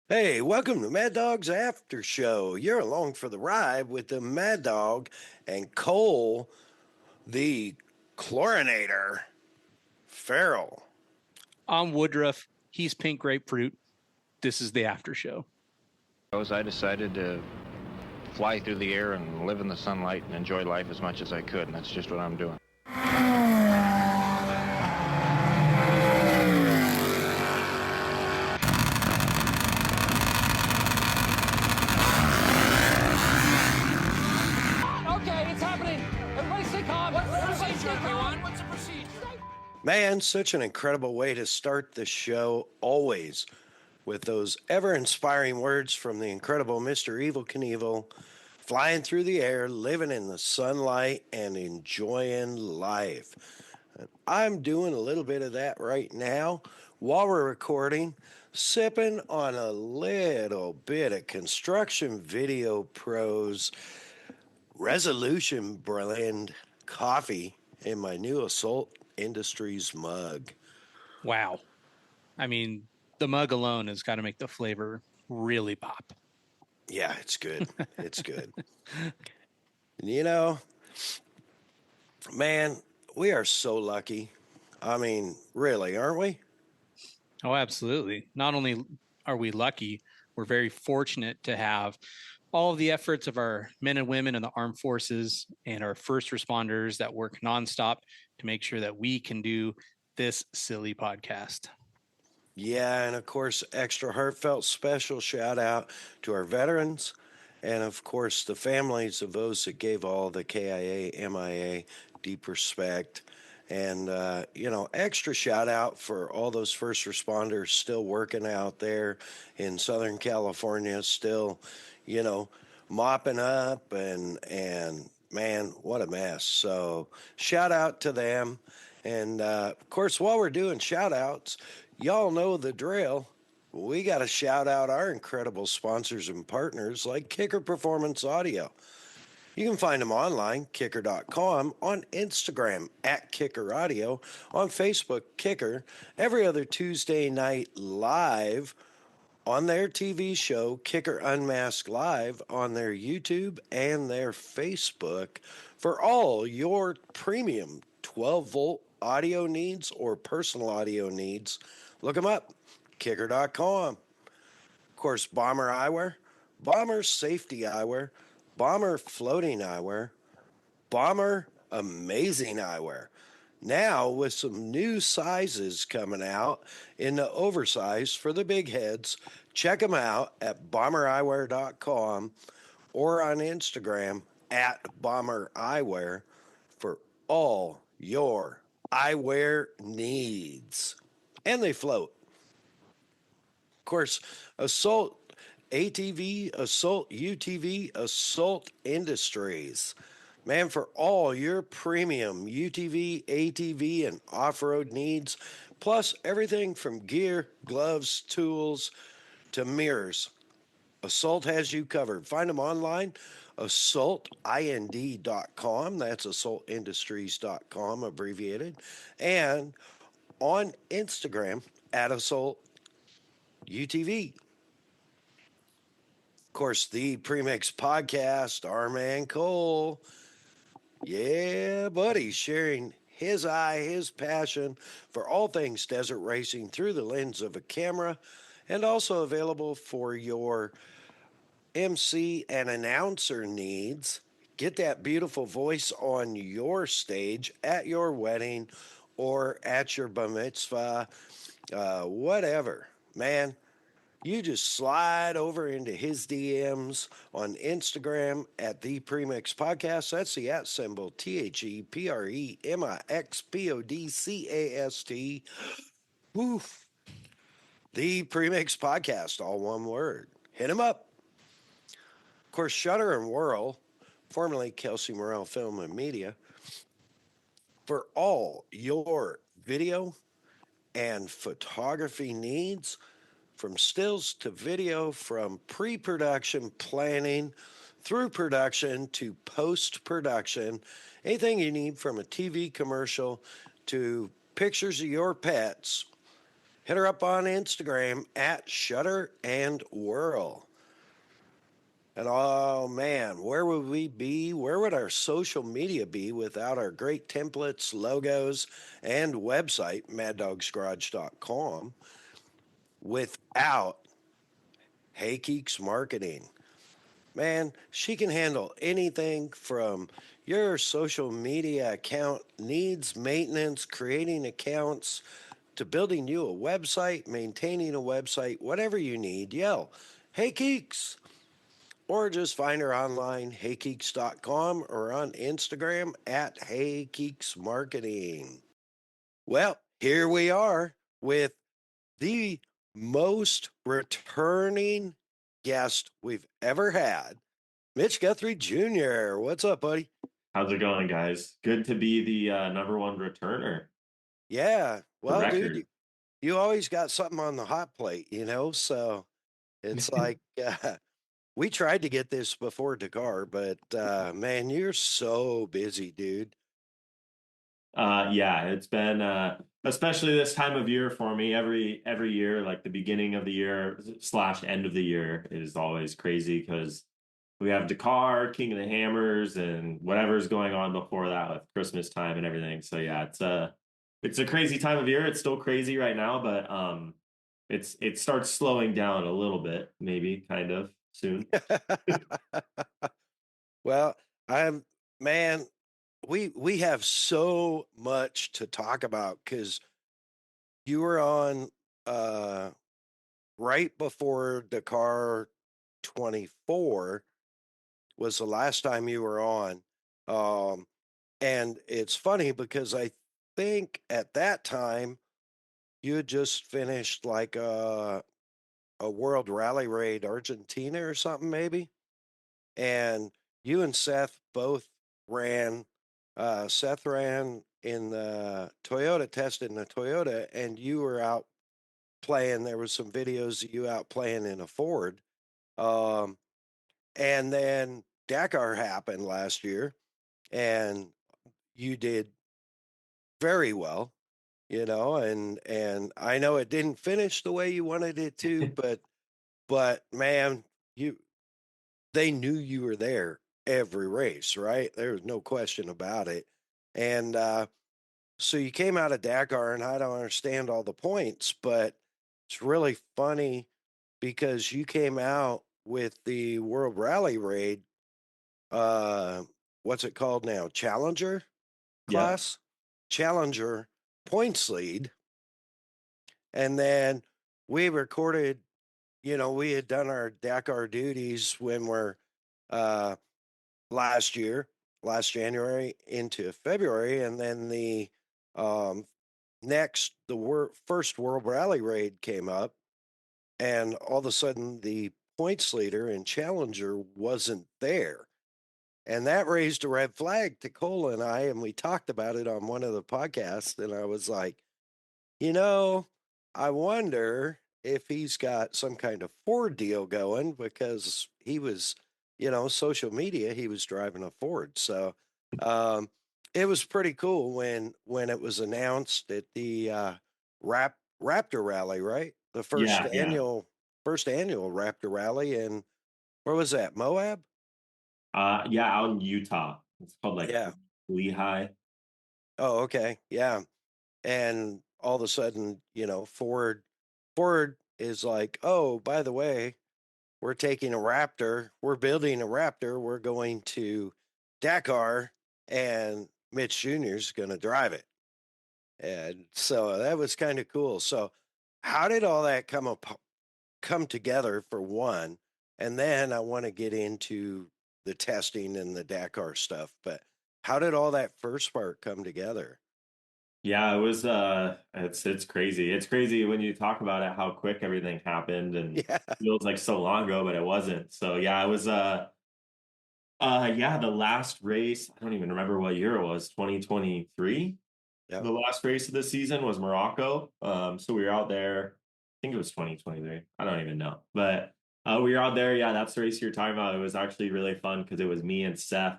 Hey, welcome to Mad Dog's After Show. You're along for the ride with the Mad Dog and Cole, the chlorinator, Farrell. I'm Woodruff. He's pink grapefruit. This is the after show. I decided to fly through the air and live in the sunlight and enjoy life as much as I could, and that's just what I'm doing. Okay, it's happening. Everybody stay calm. Everybody stay calm. What's the procedure? Man, such an incredible way to start the show, always with those ever inspiring words from the incredible Mr. Evil Knievel, flying through the air, living in the sunlight, and enjoying life. I'm doing a little bit of that right now while we're recording, sipping on a little bit of Construction Video Pros Resolution Blend coffee in my new Assault Industries mug. Wow. I mean, the mug alone has got to make the flavor really pop. Yeah, it's good. It's good. And you know, man, we are so lucky. I mean, really, aren't we? Oh, absolutely. Not only are we lucky, we're very fortunate to have all of the efforts of our men and women in the armed forces and our first responders that work nonstop to make sure that we can do this silly podcast. Yeah, and of course, extra heartfelt special shout out to our veterans and, of course, the families of those that gave all the KIA, MIA deep respect. And, extra shout out for all those first responders still working out there in Southern California, still, you know, mopping up and man, what a mess. So, shout out to them. And, of course, while we're doing shout outs, y'all know the drill. We got to shout out our incredible sponsors and partners like Kicker Performance Audio. You can find them online, kicker.com, on Instagram, at Kicker Audio, on Facebook, Kicker, every other Tuesday night live on their TV show, Kicker Unmasked Live, on their YouTube and their Facebook for all your premium 12-volt audio needs or personal audio needs. Look them up, kicker.com. Of course, Bomber Eyewear, Bomber Safety Eyewear, Bomber Floating Eyewear, Bomber Amazing Eyewear. Now, with some new sizes coming out in the oversize for the big heads, check them out at bombereyewear.com or on Instagram at Bomber Eyewear for all your eyewear needs. And they float. Of course, Assault ATV, Assault UTV, Assault Industries. Man, for all your premium UTV, ATV, and off road needs, plus everything from gear, gloves, tools, to mirrors, Assault has you covered. Find them online, assaultind.com. That's assaultindustries.com, abbreviated. And on Instagram at Assault UTV. Of course, the Premix podcast, our man Cole. Yeah, buddy, sharing his passion for all things desert racing through the lens of a camera, and also available for your MC and announcer needs. Get that beautiful voice on your stage at your wedding or at your bar mitzvah, whatever. Man, you just slide over into his DMs on Instagram at the Premix Podcast. That's the at symbol ThePremixPodcast. Woof. The Premix Podcast, all one word. Hit him up. Of course, Shutter and Whirl, formerly Kelsey Morrell Film and Media, for all your video and photography needs, from stills to video, from pre-production planning through production to post-production, anything you need from a TV commercial to pictures of your pets, Hit her up on Instagram at Shutter and Whirl. And oh man, where would we be? Where would our social media be without our great templates, logos, and website, MAddOG'SGarage.com, without Hey Geeks Marketing? Man, she can handle anything from your social media account needs maintenance, creating accounts, to building you a website, maintaining a website, whatever you need. Yell, Hey Geeks! Or just find her online, heygeeks.com, or on Instagram at heygeeksmarketing. Well, here we are with the most returning guest we've ever had, Mitch Guthrie Jr. What's up, buddy? How's it going, guys? Good to be the number one returner. Yeah. The Well, dude, record. you always got something on the hot plate, so it's like we tried to get this before Dakar, but man, you're so busy, dude. Yeah, it's been especially this time of year for me. Every year, like the beginning of the year / end of the year, is always crazy because we have Dakar, King of the Hammers, and whatever's going on before that with Christmas time and everything. So yeah, it's a crazy time of year. It's still crazy right now, but it starts slowing down a little bit, maybe kind of soon. Well, I'm man, we have so much to talk about because you were on uh right before Dakar 24 was the last time you were on. Um and it's funny because I think at that time you had just finished like a World Rally Raid Argentina or something maybe. And you and Seth both ran. Seth ran in the Toyota, tested in the Toyota, and you were out playing. There was some videos of you out playing in a Ford. Um, and then Dakar happened last year, and you did very well, and I know it didn't finish the way you wanted it to, but man, you they knew you were there every race, right? There was no question about it. And so you came out of Dakar, and I don't understand all the points, but it's really funny because you came out with the World Rally Raid. Uh, what's it called now? Challenger Yeah. class, Challenger points lead, and then we recorded. We had done our Dakar duties when we're uh, last year, last January into February, and then the um, first World Rally Raid came up, and all of a sudden the points leader in Challenger wasn't there, and that raised a red flag to Cole and I, and we talked about it on one of the podcasts, and I was like, you know, I wonder if he's got some kind of Ford deal going because he was, social media, he was driving a Ford. So um, it was pretty cool when it was announced at the Raptor Rally, right? The first Yeah, yeah. annual Raptor Rally, and where was that? Moab? Yeah, out in Utah. It's called like Yeah. Lehigh. Oh, okay. Yeah. And all of a sudden, Ford is like, oh, by the way, we're taking a Raptor, we're building a Raptor, we're going to Dakar, and Mitch Jr. is going to drive it. And so that was kind of cool. So how did all that come together for one? And then I want to get into the testing and the Dakar stuff, but how did all that first part come together? Yeah, it was it's crazy. It's crazy when you talk about it how quick everything happened and Yeah. feels like so long ago, but it wasn't. So yeah, it was yeah, the last race, I don't even remember what year it was, 2023. Yeah. The last race of the season was Morocco. So we were out there, I think it was 2023. I don't even know. But we were out there. Yeah, that's the race you're talking about. It was actually really fun because it was me and Seth,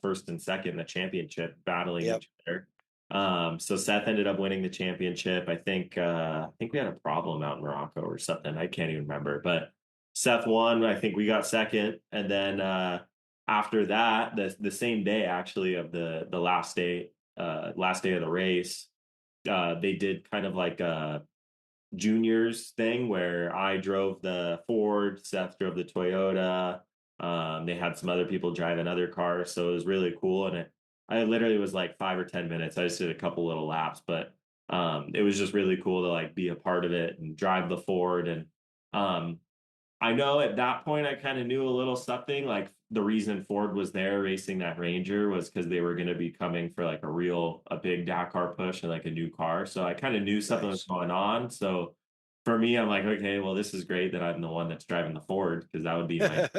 first and second in the championship, battling Yep. each other. So Seth ended up winning the championship. I think we had a problem out in Morocco or something. I can't even remember, but Seth won. I think we got second, and then after that, the same day actually of the last day of the race, they did kind of like a juniors thing where I drove the Ford, Seth drove the Toyota. They had some other people drive another car, so it was really cool. And I literally was like 5 or 10 minutes. I just did a couple little laps, but it was just really cool to like be a part of it and drive the Ford. And um, I know at that point I kind of knew a little something. Like the reason Ford was there racing that Ranger was because they were going to be coming for like a big Dakar push and like a new car. So I kind of knew something was Nice. going on. So for me, I'm like, okay, well, this is great that I'm the one that's driving the Ford because that would be my.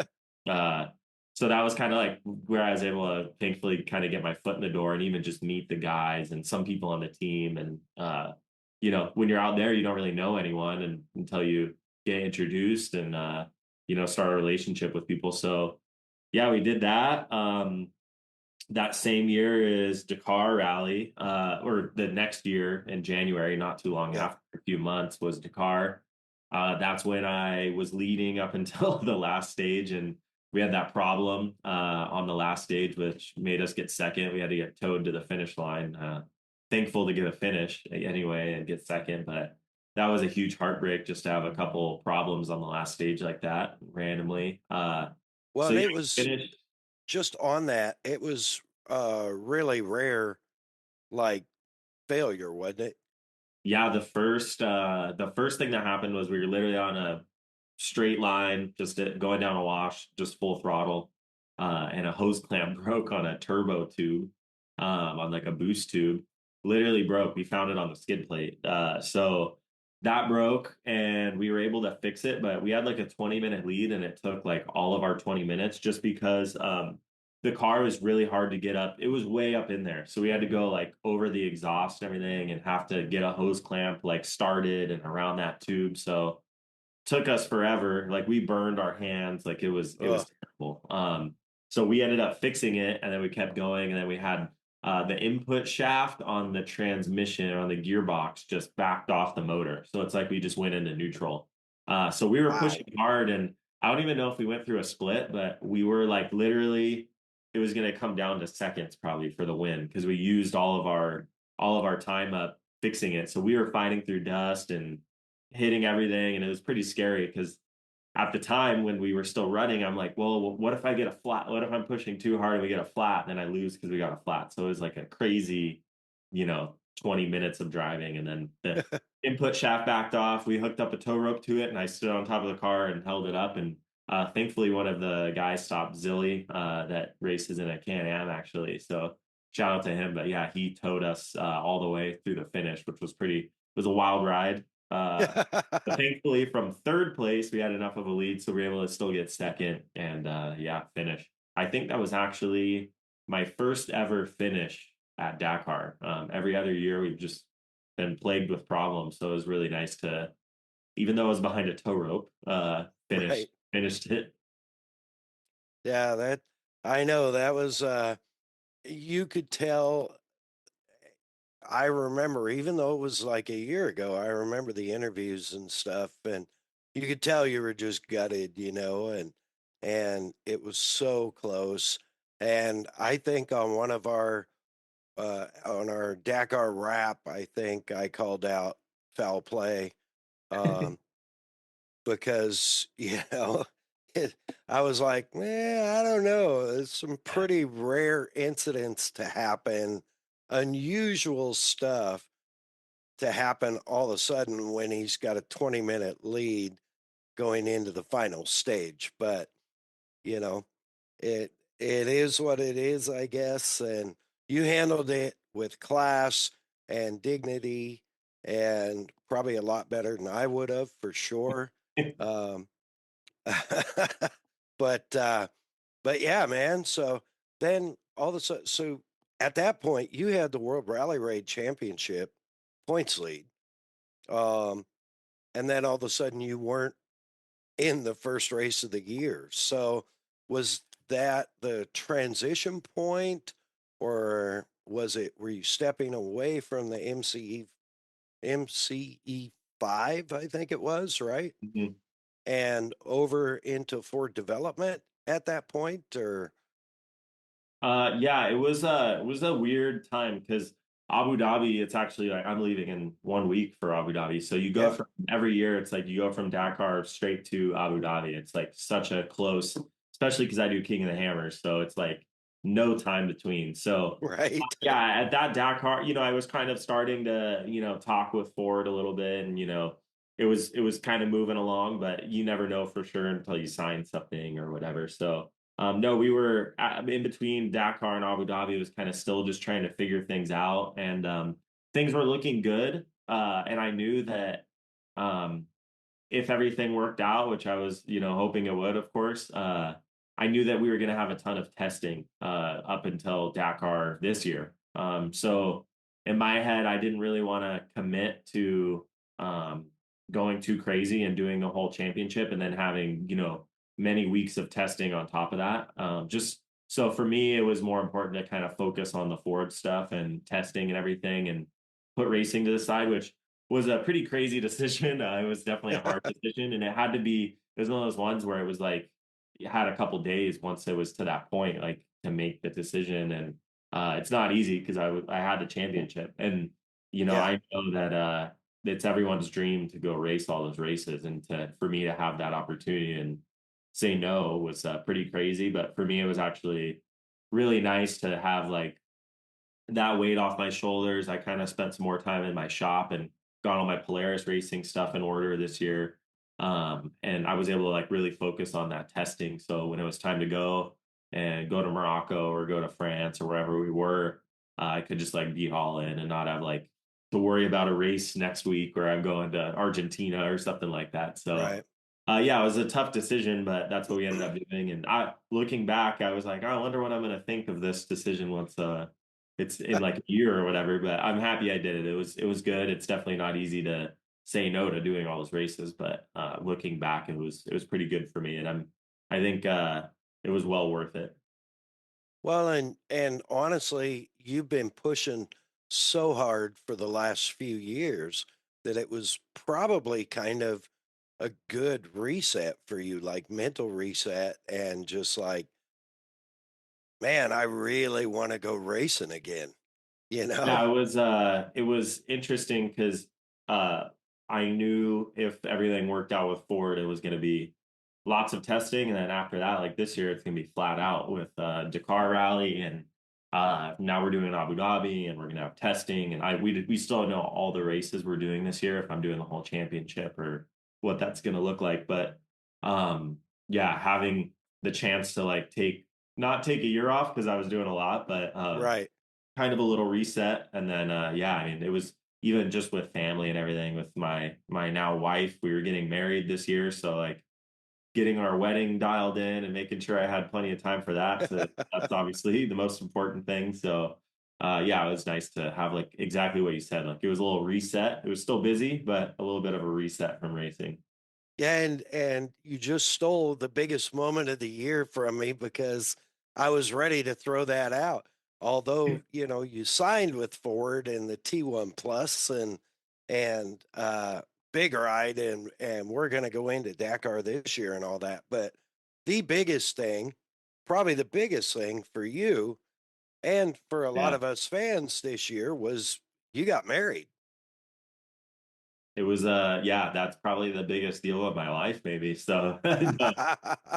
Uh, so that was kind of like where I was able to thankfully kind of get my foot in the door and even just meet the guys and some people on the team. And when you're out there, you don't really know anyone and until you get introduced and start a relationship with people. So yeah, we did that. That same year is Dakar Rally, or the next year in January, not too long Yep. after, a few months, was Dakar. That's when I was leading up until the last stage, and we had that problem on the last stage, which made us get second. We had to get towed to the finish line. Thankful to get a finish anyway and get second, but that was a huge heartbreak just to have a couple problems on the last stage like that randomly. Well, So and yeah, it was finished. just on that. It was really rare, like failure, wasn't it? Yeah, the first thing that happened was we were literally on a straight line, just going down a wash, just full throttle, and a hose clamp broke on a turbo tube, on like a boost tube, literally broke. We found it on the skid plate, so that broke, and we were able to fix it. But we had like a 20-minute lead, and it took like all of our 20 minutes just because the car was really hard to get up. It was way up in there. So we had to go like over the exhaust and everything and have to get a hose clamp like started and around that tube. So took us forever. Like we burned our hands. Like it was Ugh. terrible. So we ended up fixing it and then we kept going and then we had the input shaft on the transmission on the gearbox just backed off the motor. So it's like we just went into neutral. So we were Wow. pushing hard and I don't even know if we went through a split, but we were like literally it was going to come down to seconds probably for the win because we used all of our time up fixing it. So we were fighting through dust and hitting everything, and it was pretty scary because at the time when we were still running, I'm like, well, what if I get a flat? What if I'm pushing too hard and we get a flat, and then I lose because we got a flat? So it was like a crazy, 20 minutes of driving, and then the input shaft backed off. We hooked up a tow rope to it, and I stood on top of the car and held it up, and thankfully, one of the guys stopped Zilly, that races in a Can-Am actually. So shout out to him. But yeah, he towed us all the way through the finish, which was it was a wild ride. But thankfully, from third place, we had enough of a lead, so we were able to still get second and yeah, finish. I think that was actually my first ever finish at Dakar. Every other year, we've just been plagued with problems, so it was really nice to, even though I was behind a tow rope, Right. finished it. Yeah, that I know that was you could tell. I remember, even though it was like a year ago, I remember the interviews and stuff, and you could tell you were just gutted, and it was so close. And I think on our Dakar wrap, I think I called out foul play, um, because it, I was like, I don't know. There's some pretty rare incidents to happen, unusual stuff to happen all of a sudden when he's got a 20-minute lead going into the final stage. But, you know, it is what it is, I guess. And you handled it with class and dignity and probably a lot better than I would have for sure. Um, but but yeah, man. So then all of a sudden, so at that point, you had the World Rally Raid Championship points lead. Um, and then all of a sudden you weren't in the first race of the year. So was that the transition point, or were you stepping away from the MCE 5, I think it was, right? Mhm. And over into Ford development at that point, or Yeah, it was a weird time because Abu Dhabi, it's actually like I'm leaving in 1 week for Abu Dhabi. So you go yeah, from every year, it's like you go from Dakar straight to Abu Dhabi. It's like such a close, especially because I do King of the Hammers. So it's like no time between. So right? yeah, at that Dakar, I was kind of starting to, talk with Ford a little bit, and it was kind of moving along, but you never know for sure until you sign something or whatever. So no, we were in between Dakar and Abu Dhabi. It was kind of still just trying to figure things out, and things were looking good. And I knew that um, if everything worked out, which I was, hoping it would, of course, I knew that we were going to have a ton of testing up until Dakar this year. So in my head, I didn't really want to commit to um, going too crazy and doing the whole championship and then having, many weeks of testing on top of that. Just so for me, it was more important to kind of focus on the Ford stuff and testing and everything and put racing to the side, which was a pretty crazy decision. It was definitely a hard decision, and it had to be. It was one of those ones where it was like you had a couple days once it was to that point, like to make the decision, and it's not easy because I had the championship, and Yeah, I know that it's everyone's dream to go race all those races, and for me to have that opportunity and say no was pretty crazy. But for me, it was actually really nice to have like that weight off my shoulders. I kind of spent some more time in my shop and got all my Polaris racing stuff in order this year. And I was able to like really focus on that testing. So when it was time to go and go to Morocco or go to France or wherever we were, I could just like be all in and not have like to worry about a race next week where I'm going to Argentina or something like that. So right. yeah, it was a tough decision, but that's what we ended up doing. And looking back, I was like, I wonder what I'm going to think of this decision once it's in like a year or whatever. But I'm happy I did it. It was good. It's definitely not easy to say no to doing all those races, but looking back, it was pretty good for me, and I think it was well worth it. Well, and honestly, you've been pushing so hard for the last few years that it was probably kind of a good reset for you, like mental reset, and just like, man, I really want to go racing again, you know? Yeah, it was interesting because uh, I knew if everything worked out with Ford, it was going to be lots of testing, and then after that, like this year, it's going to be flat out with Dakar Rally, and now we're doing Abu Dhabi, and we're going to have testing, and we still don't know all the races we're doing this year if I'm doing the whole championship or what that's going to look like, but yeah, having the chance to like not take a year off because I was doing a lot, but Right. kind of a little reset, and then yeah, I mean it was even just with family and everything with my now wife. We were getting married this year, so like getting our wedding dialed in and making sure I had plenty of time for that. So that's obviously the most important thing. So yeah, it was nice to have like exactly what you said. Like it was a little reset. It was still busy, but a little bit of a reset from racing. Yeah, and you just stole the biggest moment of the year from me because I was ready to throw that out. Although, you signed with Ford and the T1 Plus and Big Ride and we're gonna go into Dakar this year and all that. But the biggest thing, probably the biggest thing for you and for a lot Yeah. of us fans this year was you got married. It was yeah, that's probably the biggest deal of my life, maybe. So no,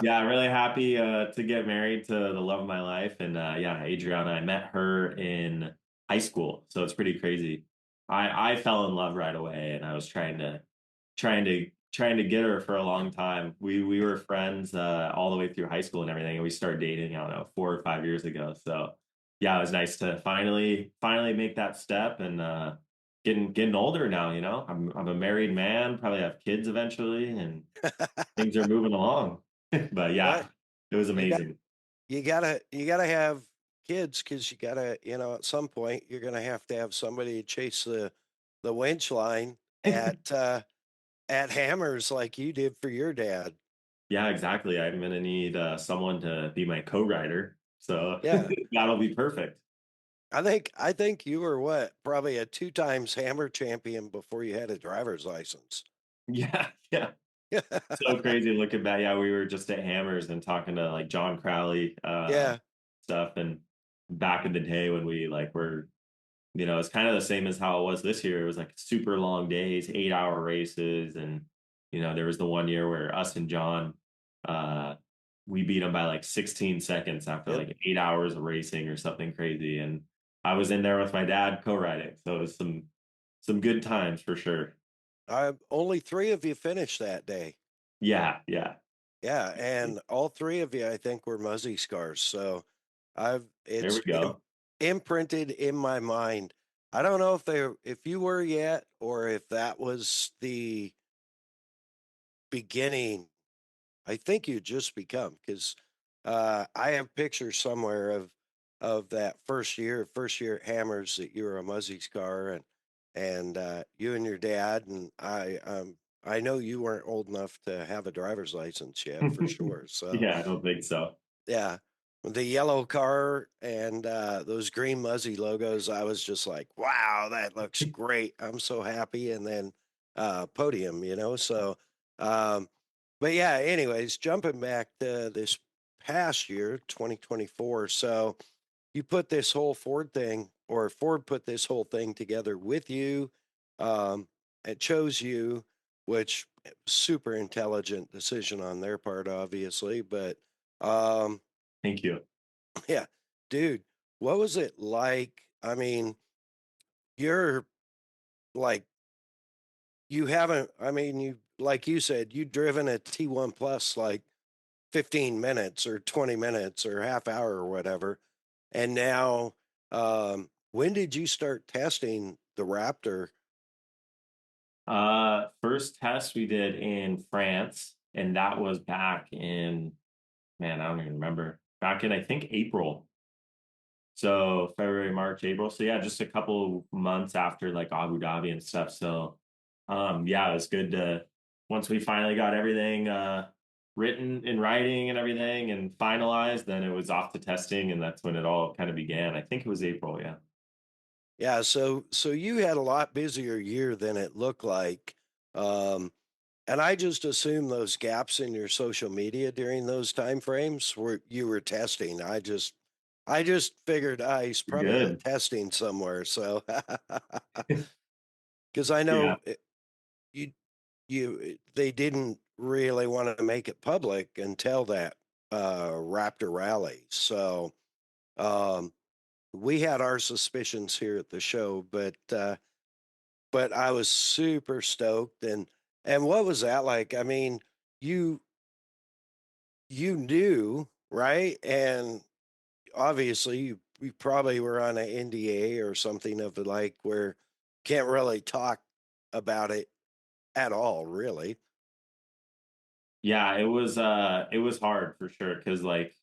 yeah, I'm really happy to get married to the love of my life. And yeah, Adriana, I met her in high school. So it's pretty crazy. I fell in love right away, and I was trying to get her for a long time. We were friends all the way through high school and everything, and we started dating, I don't know, 4 or 5 years ago. So yeah, it was nice to finally make that step, and getting older now, I'm a married man, probably have kids eventually, and things are moving along. But Well, yeah, it was you got amazing. you gotta have kids because you gotta, at some point you're gonna have to have somebody to chase the winch line at hammers like you did for your dad. Yeah, exactly. I'm gonna need someone to be my co-writer, so Yeah. that'll be perfect. I think you were what? Probably a 2 times hammer champion before you had a driver's license. Yeah, yeah. So crazy looking back. Yeah, we were just at Hammers and talking to like John Crowley Yeah. stuff, and back in the day when we like were, it's kind of the same as how it was this year. It was like super long days, 8-hour races, and there was the one year where us and John, uh, we beat him by like 16 seconds after Yep. like 8 hours of racing or something crazy. And I was in there with my dad co-riding, so it was some good times for sure. Only three of you finished that day. Yeah, yeah. Yeah, and all three of you, I think, were Muzzy scars. So There we it's go. imprinted in my mind. I don't know if you were yet, or if that was the beginning. I think you just become, because I have pictures somewhere of that first year at Hammers, that you were a Muzzy scar, and you and your dad, and I know you weren't old enough to have a driver's license yet, for sure. So Yeah, I don't think so. yeah, the yellow car and those green Muzzy logos, I was just like, wow, that looks great. I'm so happy. And then podium, so um, but yeah, anyways, jumping back to this past year, 2024. So you put this whole Ford thing, or Ford put this whole thing together with you. It chose you, which super intelligent decision on their part, obviously. But um, Thank you. yeah, dude, what was it like? I mean, you're like, you haven't, I mean, like you said, you driven a T1 Plus like 15 minutes or 20 minutes or half hour or whatever. And now, when did you start testing the Raptor? First test we did in France, and that was back in, man, I don't even remember. Back in I think April. So February, March, April. So yeah, just a couple months after like Abu Dhabi and stuff. So yeah, it was good to, once we finally got everything written in writing and everything and finalized, then it was off to testing, and that's when it all kind of began. I think it was April, yeah. Yeah, so you had a lot busier year than it looked like. Um, and I just assume those gaps in your social media during those time frames were you were testing. I just figured he's probably Good. testing somewhere. So because I Yeah. know you they didn't really want to make it public until that Raptor rally. So um, we had our suspicions here at the show, but I was super stoked. And what was that like? I mean, you you knew, right? And obviously you probably were on an NDA or something of the like, where can't really talk about it at all, really. Yeah, it was hard for sure because like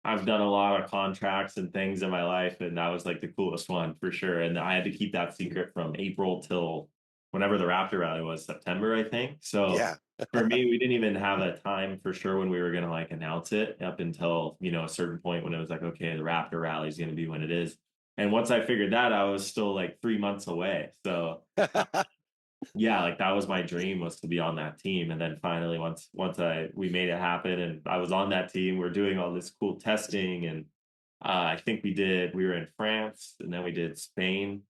I've done a lot of contracts and things in my life, and that was like the coolest one for sure. And I had to keep that secret from April till whenever the Raptor rally was, September, I think. So Yeah. for me, we didn't even have a time for sure when we were gonna like announce it up until, a certain point when it was like, okay, the Raptor rally is gonna be when it is. And once I figured that, I was still like 3 months away. So yeah, like that was my dream, was to be on that team. And then finally, once we made it happen and I was on that team, we're doing all this cool testing. And I think we were in France, and then we did Spain,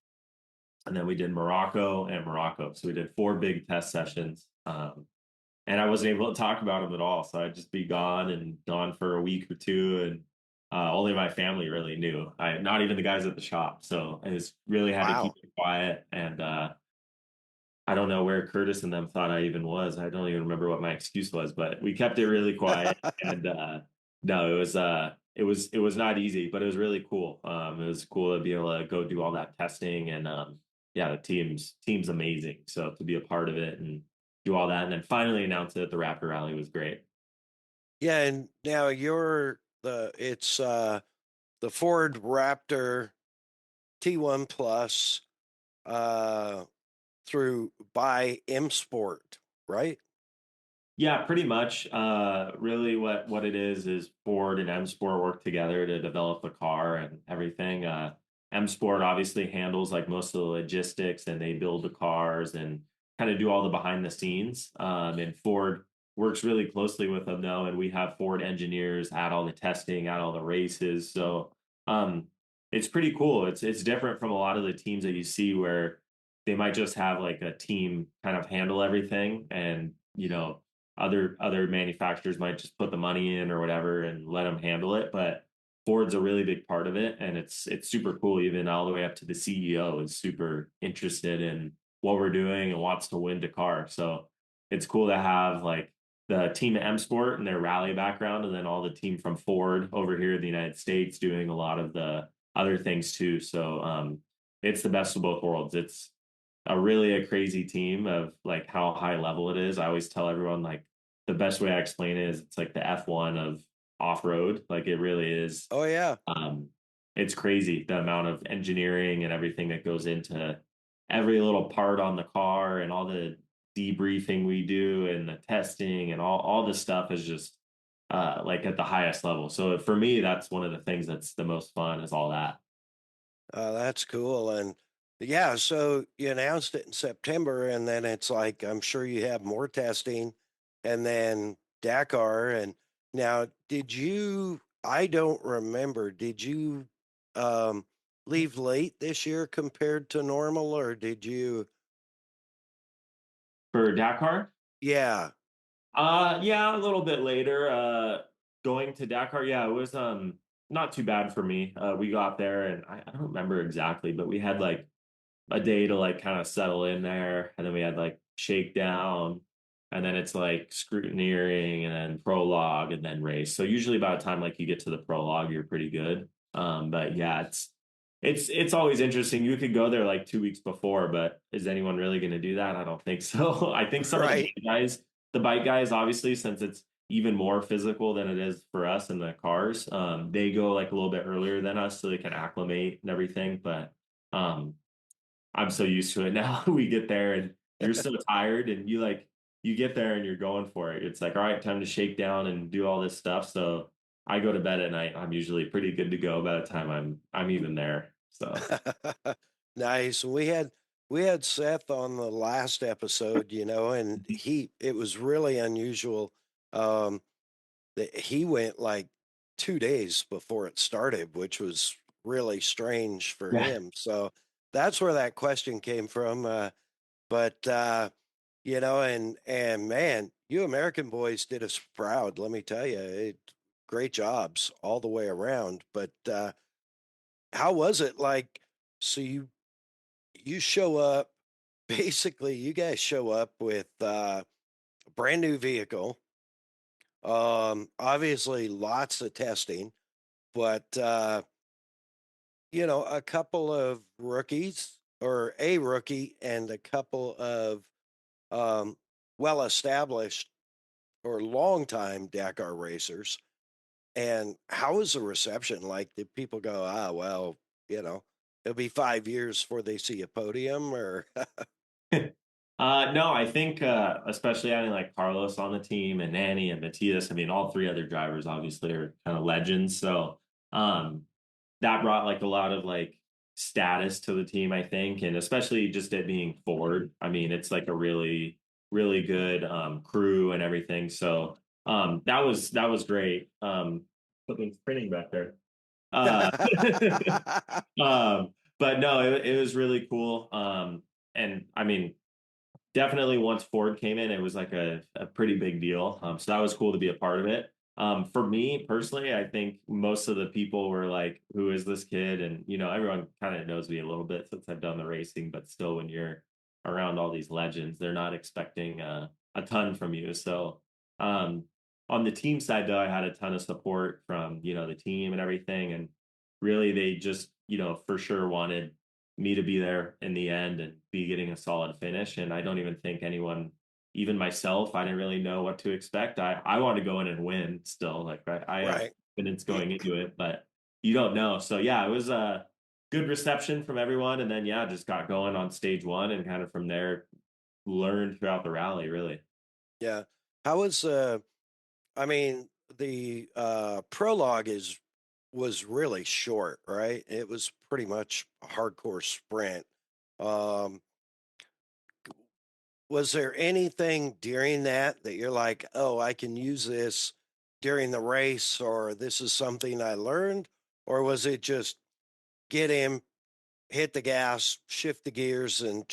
and then we did Morocco and Morocco. So we did 4 big test sessions. And I wasn't able to talk about them at all. So I'd just be gone and gone for a week or two. And only my family really knew. Not even the guys at the shop. So I just really had to keep Wow. it quiet. And I don't know where Curtis and them thought I even was. I don't even remember what my excuse was, but we kept it really quiet. And no, it was not easy, but it was really cool. It was cool to be able to go do all that testing, and yeah, the team's amazing. So to be a part of it and do all that, and then finally announce it at the Raptor Rally was great. Yeah, and now you're the Ford Raptor T1 Plus uh through by M Sport, right? Yeah, pretty much. Really, what it is Ford and M Sport work together to develop the car and everything. M Sport obviously handles like most of the logistics, and they build the cars and kind of do all the behind the scenes. And Ford works really closely with them now, and we have Ford engineers at all the testing, at all the races. So um, it's pretty cool. It's different from a lot of the teams that you see where they might just have like a team kind of handle everything, and other manufacturers might just put the money in or whatever and let them handle it. But Ford's a really big part of it, and it's super cool. Even all the way up to the CEO is super interested in what we're doing and wants to win Dakar. So it's cool to have like the team at M Sport and their rally background, and then all the team from Ford over here in the United States doing a lot of the other things too. So it's the best of both worlds. It's a crazy team of like how high level it is. I always tell everyone like the best way I explain it is it's like the F1 of off road. Like it really is. Oh yeah. It's crazy the amount of engineering and everything that goes into every little part on the car, and all the debriefing we do and the testing and all this stuff is just like at the highest level. So for me, that's one of the things that's the most fun is all that. That's cool. And yeah, so you announced it in September, and then it's like, I'm sure you have more testing, and then Dakar. And now, I don't remember, did you um, leave late this year compared to normal, or did you? For Dakar, Yeah, yeah, a little bit later. Going to Dakar, yeah, it was not too bad for me. We got there, and I don't remember exactly, but we had like a day to like kind of settle in there, and then we had like shakedown, and then it's like scrutineering, and then prologue, and then race. So usually by the time like you get to the prologue, you're pretty good. But yeah, it's always interesting. You could go there like 2 weeks before, but is anyone really going to do that? I don't think so. I think some of right. the bike guys, obviously, since it's even more physical than it is for us in the cars, they go like a little bit earlier than us so they can acclimate and everything. But um, I'm so used to it now. We get there and you're so tired, and you get there and you're going for it. It's like, all right, time to shake down and do all this stuff. So I go to bed at night. I'm usually pretty good to go by the time I'm even there. So Nice. We had Seth on the last episode, and it was really unusual. Um, that he went like 2 days before it started, which was really strange for yeah. him. So that's where that question came from. But and man, you American boys did us proud. Let me tell you, great jobs all the way around. But how was it like? So you show up. Basically, you guys show up with a brand new vehicle. Obviously, lots of testing, but a couple of rookies, or a rookie and a couple of um, well-established or long-time Dakar racers. And how was the reception? Like, did people go, well, it'll be 5 years before they see a podium, or No, I think especially having like Carlos on the team and Nanny and Matias, I mean, all three other drivers obviously are kind of legends. So um, that brought like a lot of like status to the team, I think, and especially just it being Ford. I mean, it's like a really good crew and everything. So that was great. Something's printing back there. Uh, but no, it was really cool. And I mean, definitely once Ford came in, it was like a pretty big deal. So that was cool to be a part of it. For me personally, I think most of the people were like, "Who is this kid?" And everyone kind of knows me a little bit since I've done the racing. But still, when you're around all these legends, they're not expecting a ton from you. So um, on the team side, though, I had a ton of support from the team and everything, and really they just for sure wanted me to be there in the end and be getting a solid finish. And I don't even think anyone, even myself, I didn't really know what to expect. I want to go in and win still. Like I have right? confidence going into it, but you don't know. So yeah, it was a good reception from everyone. And then yeah, just got going on stage one, and kind of from there learned throughout the rally, really. Yeah. How was I mean, the prologue is was really short, right? It was pretty much a hardcore sprint. Um, was there anything during that you're like, oh, I can use this during the race, or this is something I learned? Or was it just get in, hit the gas, shift the gears, and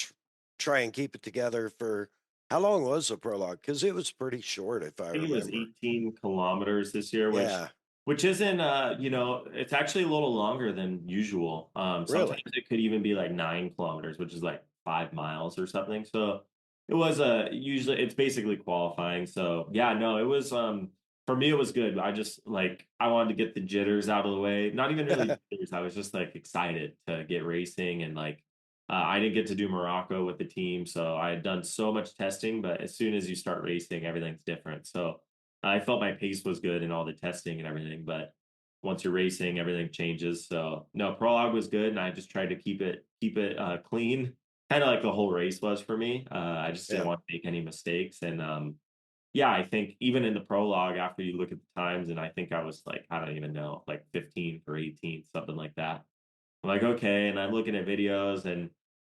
try and keep it together for how long was the prologue? Because it was pretty short, if I think it was remember. 18 kilometers this year, Yeah, which isn't it's actually a little longer than usual. Sometimes really. it could even be like 9 kilometers, which is like 5 miles or something. So it was usually it's basically qualifying. So yeah, no, it was for me it was good. I just like I wanted to get the jitters out of the way. Not even really jitters. I was just like excited to get racing and like I didn't get to do Morocco with the team, so I had done so much testing. But as soon as you start racing, everything's different. So I felt my pace was good in all the testing and everything. But once you're racing, everything changes. So no, prologue was good, and I just tried to keep it clean, kind of like the whole race was for me. I just didn't Yeah. want to make any mistakes, and yeah, I think even in the prologue, after you look at the times, and I think I was like I don't even know, like 15th or 18th, something like that. I'm like, okay. And I'm looking at videos and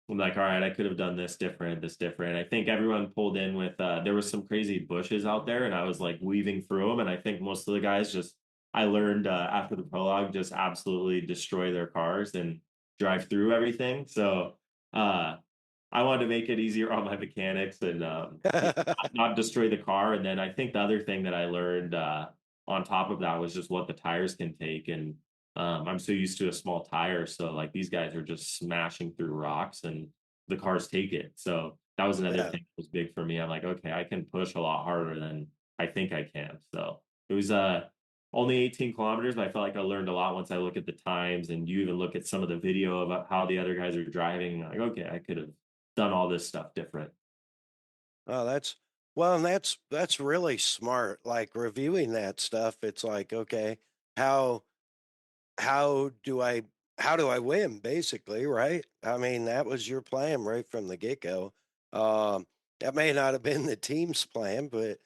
I'm like, all right, I could have done this different, this different. I think everyone pulled in with, there was some crazy bushes out there and I was like weaving through them. And I think most of the guys just, I learned after the prologue, just absolutely destroy their cars and drive through everything. So, uh, I wanted to make it easier on my mechanics and not destroy the car. And then I think the other thing that I learned on top of that was just what the tires can take. And I'm so used to a small tire, so like these guys are just smashing through rocks, and the cars take it. So that was another Yeah. thing that was big for me. I'm like, okay, I can push a lot harder than I think I can. So it was only 18 kilometers, but I felt like I learned a lot once I look at the times, and you even look at some of the video about how the other guys are driving. Like, okay, I could have done all this stuff different. Oh, that's well, and that's really smart. Like reviewing that stuff, it's like, okay, how how do I how do I win, basically, right? I mean, that was your plan right from the get-go. That may not have been the team's plan, but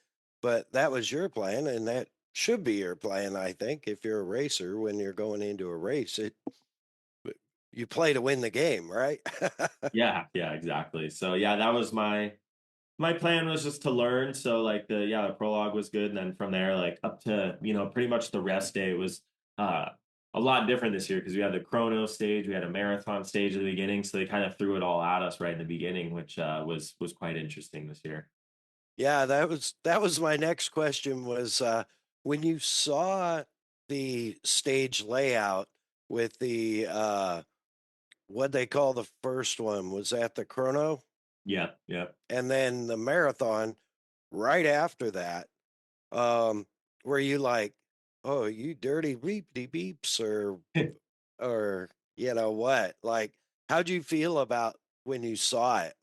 that was your plan, and that should be your plan, I think, if you're a racer when you're going into a race. You play to win the game, right? Yeah, exactly. So yeah, that was my plan was just to learn. So like the prologue was good, and then from there like up to pretty much the rest day was uh a lot different this year because we had the chrono stage, we had a marathon stage at the beginning, so they kind of threw it all at us right in the beginning, which was quite interesting this year. Yeah, that was my next question was when you saw the stage layout with the what they call the first one, was that the chrono? Yeah. And then the marathon right after that, um, were you like, oh, you dirty beepty beeps, or you know what? Like, how'd you feel about when you saw it?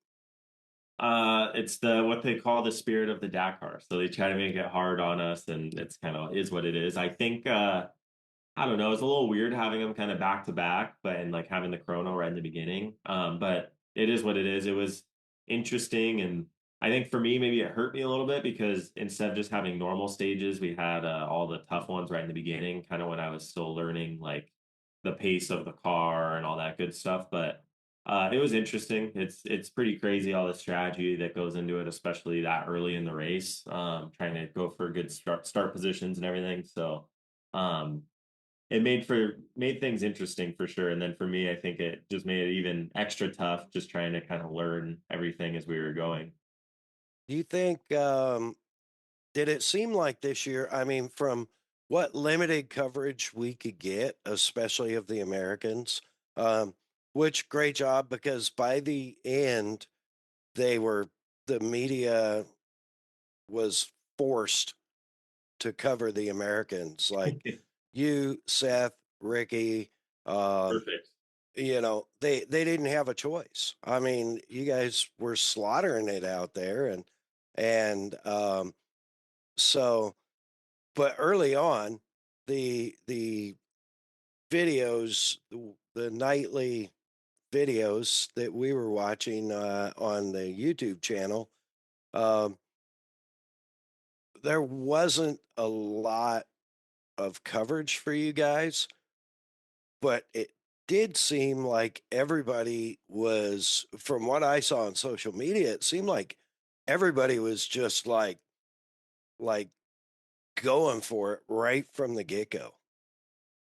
It's the what they call the spirit of the Dakar. So they try to make it hard on us, and it's kind of is what it is. I think I don't know. It's a little weird having them kind of back to back, but and like having the chrono right in the beginning. But it is what it is. It was interesting, and I think for me, maybe it hurt me a little bit because instead of just having normal stages, we had all the tough ones right in the beginning, kind of when I was still learning like the pace of the car and all that good stuff. But it was interesting. It's pretty crazy all the strategy that goes into it, especially that early in the race, trying to go for good start positions and everything. So. Um, it made things interesting for sure. And then for me, I think it just made it even extra tough, just trying to kind of learn everything as we were going. Do you think did it seem like this year, I mean, from what limited coverage we could get, especially of the Americans, um, which great job because by the end, they were, the media was forced to cover the Americans. Like you, Seth, Ricky, um, Perfect. they didn't have a choice. I mean, you guys were slaughtering it out there, and so but early on, the videos, the nightly videos that we were watching on the YouTube channel, um, there wasn't a lot of coverage for you guys. but it did seem like everybody was, from what I saw on social media, it seemed like everybody was just like going for it right from the get-go.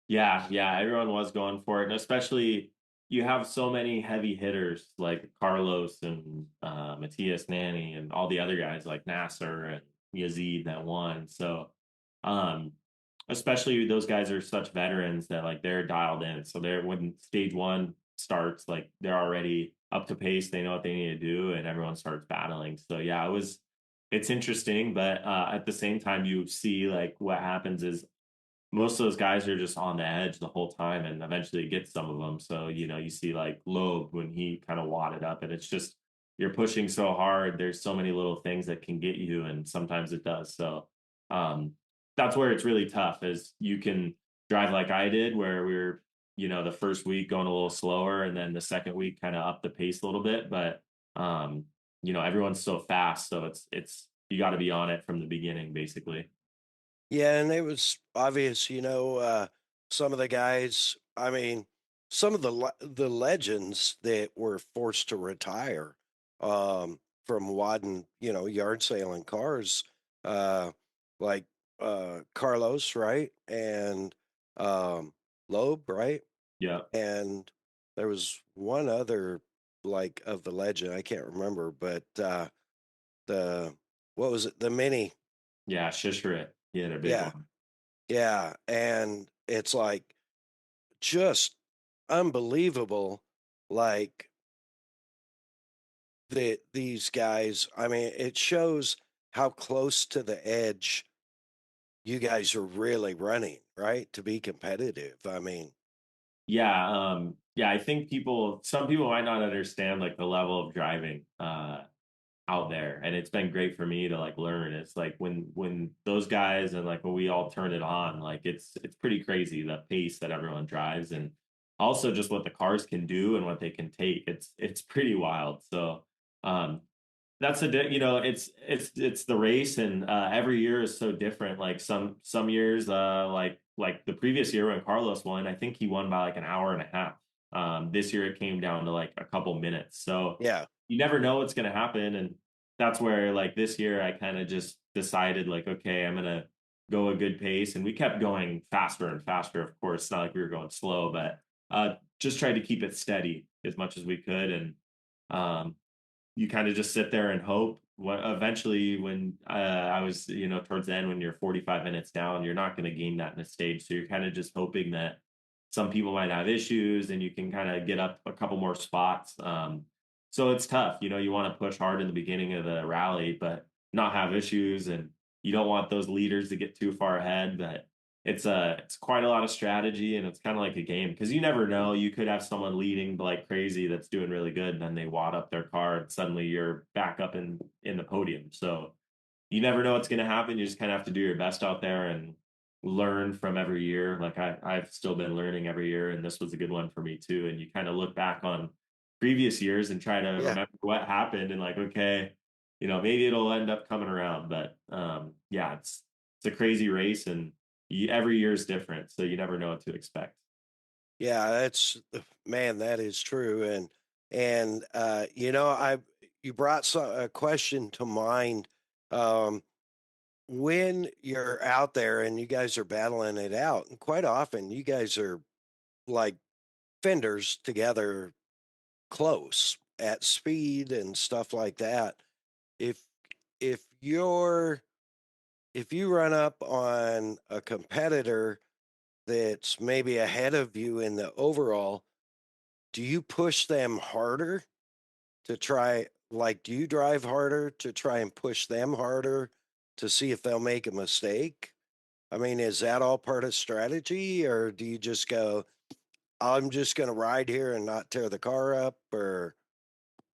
Yeah, everyone was going for it, and especially you have so many heavy hitters like Carlos and Matthias Nanny and all the other guys like Nasser and Yazid that won. So, um, especially those guys are such veterans that like they're dialed in. So they're when stage one starts, like they're already up to pace. They know what they need to do, and everyone starts battling. So yeah, it's interesting, but at the same time, you see like what happens is most of those guys are just on the edge the whole time and eventually get some of them. So, you see like Loeb when he kind of wadded up, and it's just you're pushing so hard. There's so many little things that can get you, and sometimes it does. So, um, that's where it's really tough is you can drive like I did, where we are the first week going a little slower and then the second week kind of up the pace a little bit. But, everyone's so fast. So it's, you got to be on it from the beginning, basically. Yeah, and it was obvious, some of the guys, I mean, some of the legends that were forced to retire from wadding, yard sailing cars, uh, like Carlos, right? And um, Loeb, right? Yeah. And there was one other like of the legend, I can't remember, but the what was it? The mini. Yeah. Shishrit. He had a big Yeah. one. Yeah, and it's like just unbelievable, like that these guys. I mean, it shows how close to the edge you guys are really running, right? To be competitive. I mean, Yeah, I think some people might not understand like the level of driving out there, and it's been great for me to like learn. It's like when those guys and like when we all turn it on, like it's pretty crazy the pace that everyone drives, and also just what the cars can do and what they can take. It's pretty wild. So um that's it's the race, and every year is so different. Like some years, like the previous year when Carlos won, I think he won by like an hour and a half. This year it came down to like a couple minutes, so yeah, you never know what's going to happen. And that's where like this year I kind of just decided like, okay, I'm gonna go a good pace, and we kept going faster and faster. Of course, it's not like we were going slow, but just tried to keep it steady as much as we could. And um you kind of just sit there and hope. Eventually, when I was, towards the end, when you're 45 minutes down, you're not going to gain that in a stage. So you're kind of just hoping that some people might have issues and you can kind of get up a couple more spots. So it's tough. You want to push hard in the beginning of the rally, but not have issues. And you don't want those leaders to get too far ahead. But it's quite a lot of strategy, and it's kind of like a game because you never know. You could have someone leading like crazy that's doing really good, and then they wad up their car, and suddenly you're back up in the podium. So you never know what's going to happen. You just kind of have to do your best out there and learn from every year. Like I've still been learning every year, and this was a good one for me too. And you kind of look back on previous years and try to yeah. remember what happened, and like, okay, maybe it'll end up coming around. But yeah, it's a crazy race, and every year is different, so you never know what to expect. Yeah, that's man, that is true. And I you brought a question to mind. Um, when you're out there and you guys are battling it out, and quite often you guys are like fenders together close at speed and stuff like that. If if you're if you run up on a competitor that's maybe ahead of you in the overall, do you push them harder to try, like, do you drive harder to try and push them harder to see if they'll make a mistake? I mean, is that all part of strategy, or do you just go, I'm just going to ride here and not tear the car up? Or,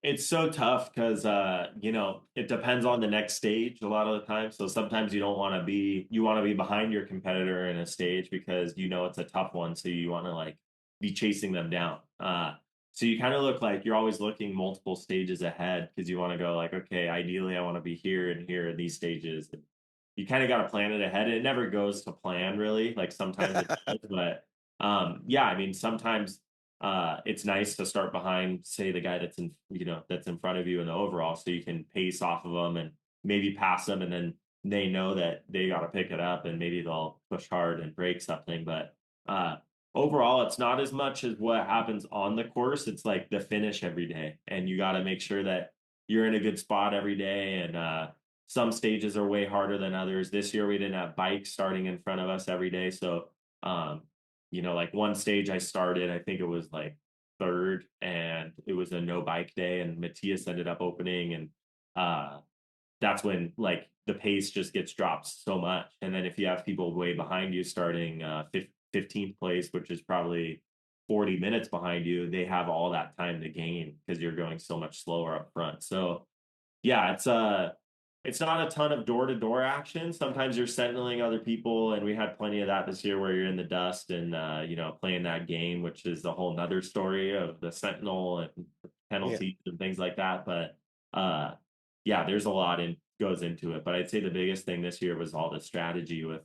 It's so tough because it depends on the next stage a lot of the time. So sometimes you want to be behind your competitor in a stage because it's a tough one. So you want to like be chasing them down. So you kind of look like you're always looking multiple stages ahead because you want to go like, okay, ideally I want to be here and here in these stages. And you kind of got to plan it ahead. It never goes to plan really. Like sometimes it does, but yeah, I mean, sometimes it's nice to start behind, say, the guy that's that's in front of you in the overall, so you can pace off of them and maybe pass them, and then they know that they got to pick it up, and maybe they'll push hard and break something. But uh, overall, it's not as much as what happens on the course. It's like the finish every day, and you got to make sure that you're in a good spot every day. And some stages are way harder than others. This year we didn't have bikes starting in front of us every day, so um, like one stage I started, I think it was like third, and it was a no bike day, and Matthias ended up opening, and uh, that's when like the pace just gets dropped so much. And then if you have people way behind you starting 15th place, which is probably 40 minutes behind you, they have all that time to gain because you're going so much slower up front. So yeah, it's not a ton of door-to-door action. Sometimes you're sentineling other people, and we had plenty of that this year where you're in the dust and playing that game, which is a whole nother story of the sentinel and Yeah. penalties and things like that. But yeah, there's a lot goes into it. But I'd say the biggest thing this year was all the strategy with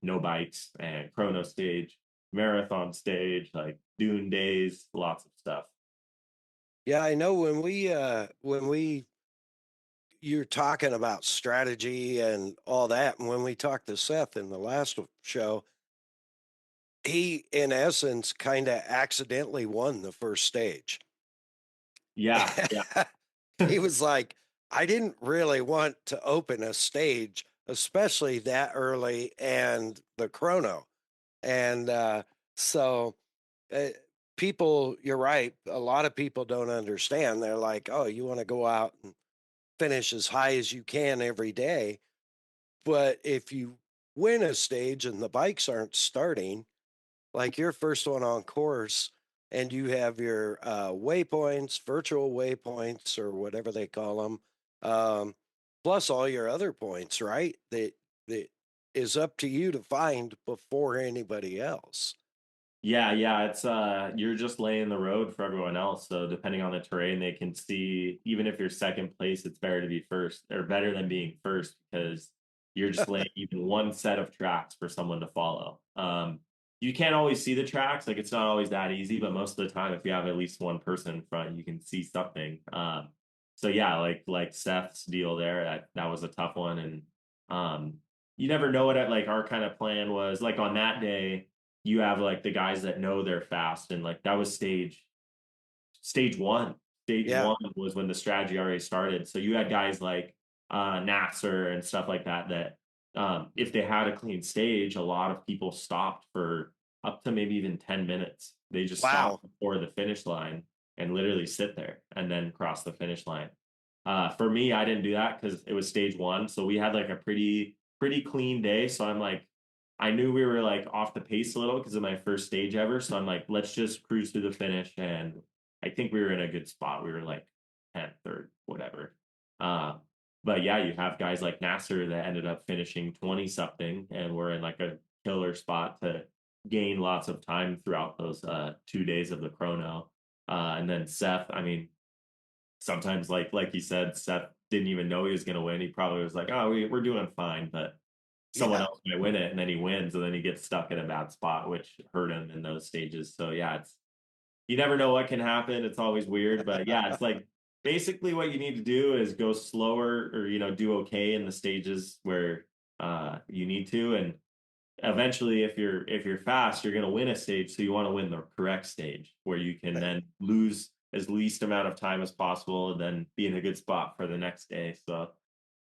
no bikes and chrono stage, marathon stage, like dune days, lots of stuff. Yeah, I know when we you're talking about strategy and all that, and when we talked to Seth in the last show, he in essence kind of accidentally won the first stage. Yeah, yeah. He was like, I didn't really want to open a stage, especially that early and the chrono. And so uh, people, you're right. A lot of people don't understand. They're like, oh, you want to go out and finish as high as you can every day. But if you win a stage and the bikes aren't starting, like your first one on course, and you have your waypoints, virtual waypoints, or whatever they call them, plus all your other points, right? That is up to you to find before anybody else. Yeah, yeah, it's you're just laying the road for everyone else. So depending on the terrain, they can see even if you're second place, it's better to be first or better than being first because you're just laying even one set of tracks for someone to follow. You can't always see the tracks, like it's not always that easy, but most of the time if you have at least one person in front, you can see something. So yeah, like Seth's deal there, that was a tough one. And you never know what like our kind of plan was. Like on that day you have like the guys that know they're fast, and like that was stage one. Stage Yeah. one was when the strategy already started. So you had guys like Nasser and stuff like that if they had a clean stage, a lot of people stopped for up to maybe even 10 minutes. They just Wow. stopped before the finish line and literally sit there and then cross the finish line. For me, I didn't do that because it was stage one. So we had like a pretty clean day. So I'm like, I knew we were like off the pace a little because of my first stage ever. So I'm like, let's just cruise through the finish. And I think we were in a good spot. We were like 10th or whatever. Uh, but yeah, you have guys like Nasser that ended up finishing 20 something, and we're in like a killer spot to gain lots of time throughout those 2 days of the chrono. And then Seth, I mean, sometimes like you said, Seth didn't even know he was going to win. He probably was like, oh, we're doing fine, but someone Yeah. else might win it, and then he wins, and then he gets stuck in a bad spot, which hurt him in those stages. So yeah, it's you never know what can happen. It's always weird, but yeah, it's like basically what you need to do is go slower or do okay in the stages where you need to, and eventually if you're fast, you're going to win a stage, so you want to win the correct stage where you can then lose as least amount of time as possible and then be in a good spot for the next day. So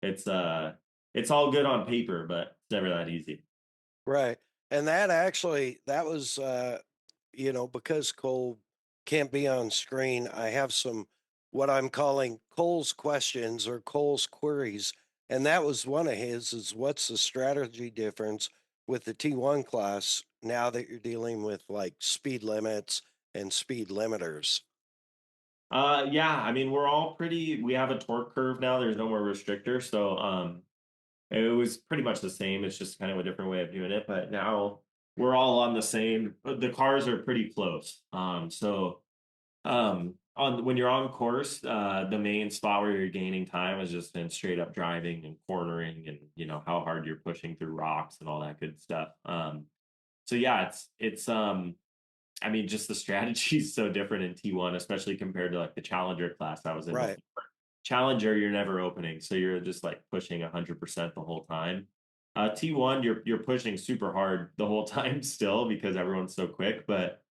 it's all good on paper, but it's never that easy. Right. And that was because Cole can't be on screen, I have some what I'm calling Cole's questions or Cole's queries. And that was one of his is what's the strategy difference with the T1 class now that you're dealing with like speed limits and speed limiters? Yeah, I mean we have a torque curve now. There's no more restrictor. So it was pretty much the same. It's just kind of a different way of doing it. But now we're all on the same the cars are pretty close. On when you're on course, the main spot where you're gaining time is just in straight up driving and cornering and how hard you're pushing through rocks and all that good stuff. So yeah, it's I mean, just the strategy is so different in T1, especially compared to like the Challenger class I was in Right. before. Challenger, you're never opening, so you're just like pushing 100% the whole time. T1, you're pushing super hard the whole time still because everyone's so quick, but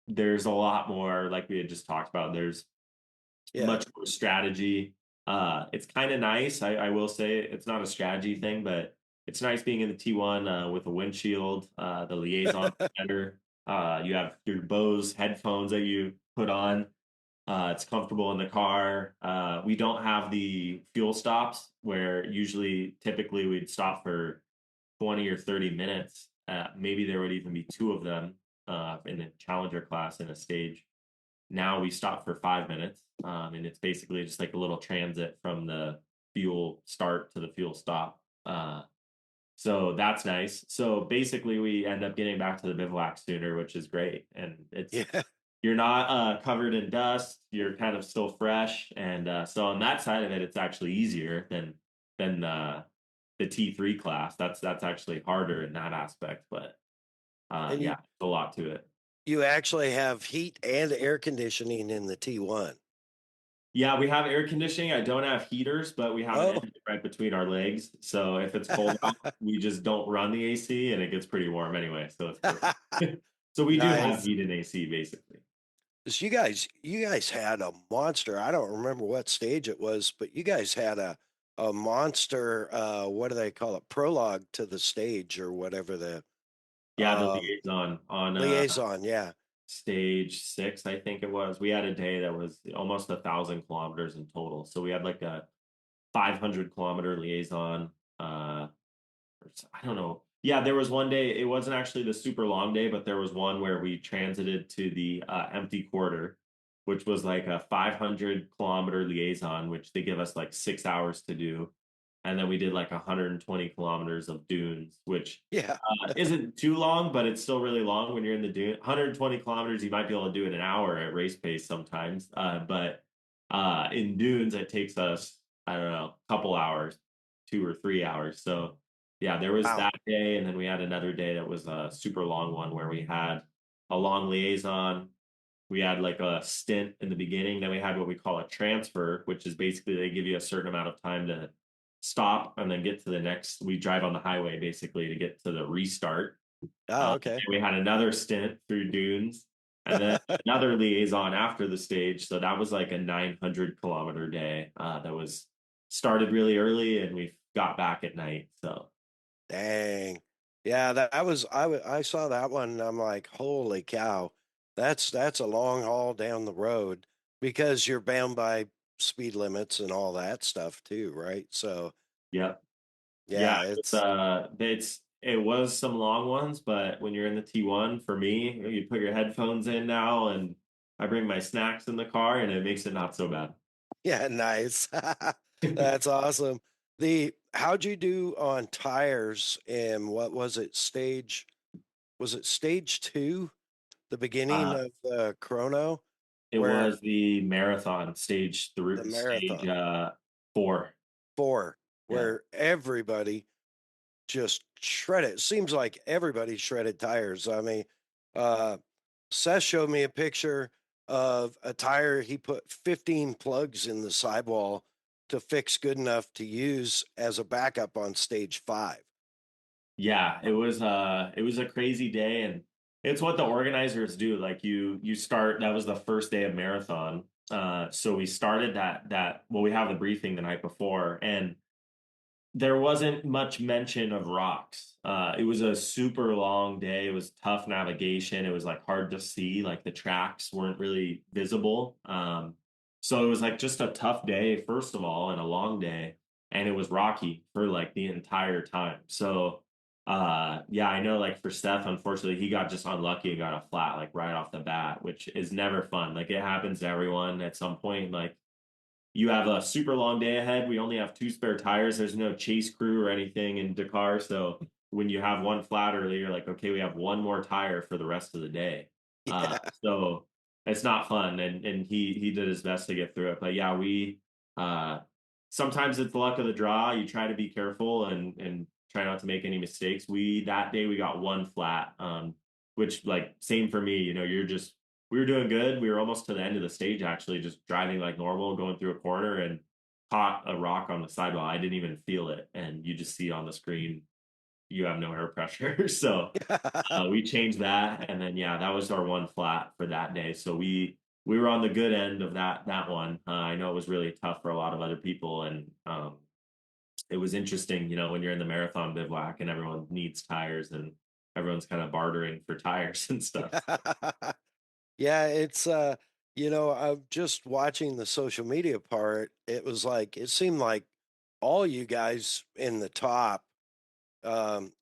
there's a lot more, like we had just talked about. There's Yeah. much more strategy. It's kind of nice. I will say it's not a strategy thing, but it's nice being in the T1 with a windshield, the liaison better. You have your Bose headphones that you put on. It's comfortable in the car. We don't have the fuel stops where typically we'd stop for 20 or 30 minutes. Maybe there would even be two of them in the Challenger class in a stage. Now we stop for 5 minutes, and it's basically just like a little transit from the fuel start to the fuel stop. So that's nice. So basically, we end up getting back to the bivouac sooner, which is great. And Yeah. you're not covered in dust. You're kind of still fresh, and so on that side of it, it's actually easier than the T3 class. That's actually harder in that aspect, but And yeah, a lot to it. you actually have heat and air conditioning in the T1. Yeah, we have air conditioning. I don't have heaters, but we have an Oh. engine right between our legs. So if it's cold out, we just don't run the AC and it gets pretty warm anyway. So it's perfect. So we do have Nice. heat and AC basically. 'Cause you guys had a monster. I don't remember what stage it was, but you guys had a monster, what do they call it? Prologue to the stage or whatever the Yeah, the um liaison on liaison, yeah. stage 6, I think it was. We had a day that was almost 1,000 kilometers in total. So we had like a 500-kilometer liaison. I don't know. Yeah, there was one day. It wasn't actually the super long day, but there was one where we transited to the empty quarter, which was like a 500-kilometer liaison, which they give us like 6 hours to do, and then we did like 120 kilometers of dunes, which Yeah. isn't too long, but it's still really long when you're in the dune. 120 kilometers, you might be able to do it in an hour at race pace sometimes, but in dunes, it takes us, I don't know, a couple hours, 2 or 3 hours. So yeah, there was Wow. that day, and then we had another day that was a super long one where we had a long liaison. We had like a stint in the beginning. Then we had what we call a transfer, which is basically they give you a certain amount of time to stop and then get to the next. We drive on the highway basically to get to the restart. Oh, okay. And we had another stint through dunes, and then another liaison after the stage. So that was like a 900-kilometer day that was started really early, and we got back at night. So Dang. Yeah, that was I saw that one and I'm like, holy cow. That's a long haul down the road because you're bound by speed limits and all that stuff too, right? So, yep. Yeah, yeah, it was some long ones, but when you're in the T1, for me, you put your headphones in now, and I bring my snacks in the car, and it makes it not so bad. yeah, nice. That's awesome. The how'd you do on tires and what was it, stage 2, the beginning Uh, of the chrono it where was the marathon stage the through stage marathon 4. 4 Yeah, where everybody just shredded. It seems like everybody shredded tires. I mean, uh, Seth showed me a picture of a tire. He put 15 plugs in the sidewall to fix good enough to use as a backup on stage 5. yeah, it was a crazy day, and it's what the organizers do. Like you start. That was the first day of marathon. So we started that. Well, we have the briefing the night before, and there wasn't much mention of rocks. It was a super long day. It was tough navigation. It was like hard to see. Like the tracks weren't really visible. So it was like just a tough day, first of all, and a long day. And it was rocky for like the entire time. So yeah, I know like for Steph, unfortunately, he got just unlucky and got a flat like right off the bat, which is never fun. Like it happens to everyone at some point. Like you have a super long day ahead. We only have 2 spare tires. There's no chase crew or anything in Dakar. So when you have one flat early, you're like, okay, we have one more tire for the rest of the day. Yeah. So it's not fun. And he did his best to get through it. But yeah, we sometimes it's the luck of the draw. You try to be careful and try not to make any mistakes. That day we got one flat. which like same for me. We were doing good. We were almost to the end of the stage, actually, just driving like normal, going through a corner and caught a rock on the sidewall. I didn't even feel it, and you just see on the screen you have no air pressure. So we changed that, and then yeah, that was our one flat for that day. So we were on the good end of that one. I know it was really tough for a lot of other people, and it was interesting, when you're in the marathon bivouac and everyone needs tires and everyone's kind of bartering for tires and stuff. Yeah, it's I'm just watching the social media part. It was like it seemed like all you guys in the top,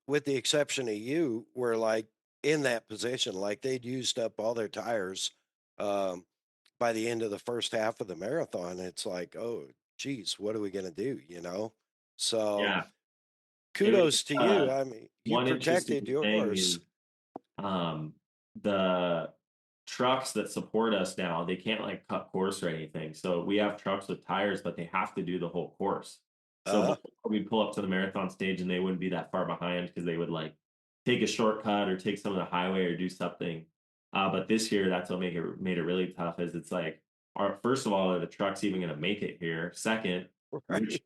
with the exception of you, were like in that position, like they'd used up all their tires um, by the end of the first half of the marathon. It's like, oh, geez, what are we gonna do? So Yeah, it was kudos to you. I mean, you one interesting protected thing yours. is the trucks that support us now, they can't like cut course or anything. So we have trucks with tires, but they have to do the whole course. So Uh, before we'd pull up to the marathon stage and they wouldn't be that far behind because they would like take a shortcut or take some of the highway or do something. But this year, that's what made it really tough. Is it's like, first of all, are the trucks even going to make it here? Second, which right.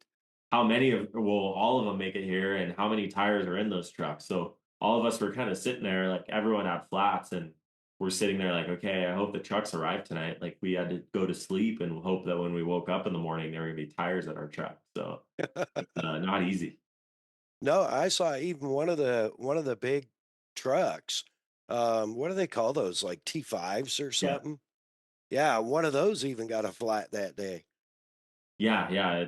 how many of will all of them make it here, and how many tires are in those trucks? So all of us were kind of sitting there, like everyone had flats, and we're sitting there like, okay, I hope the trucks arrive tonight. Like we had to go to sleep and hope that when we woke up in the morning, there were gonna be tires at our truck. So not easy. No, I saw even one of the big trucks. What do they call those? Like T5s or Yeah. something? Yeah, one of those even got a flat that day. Yeah,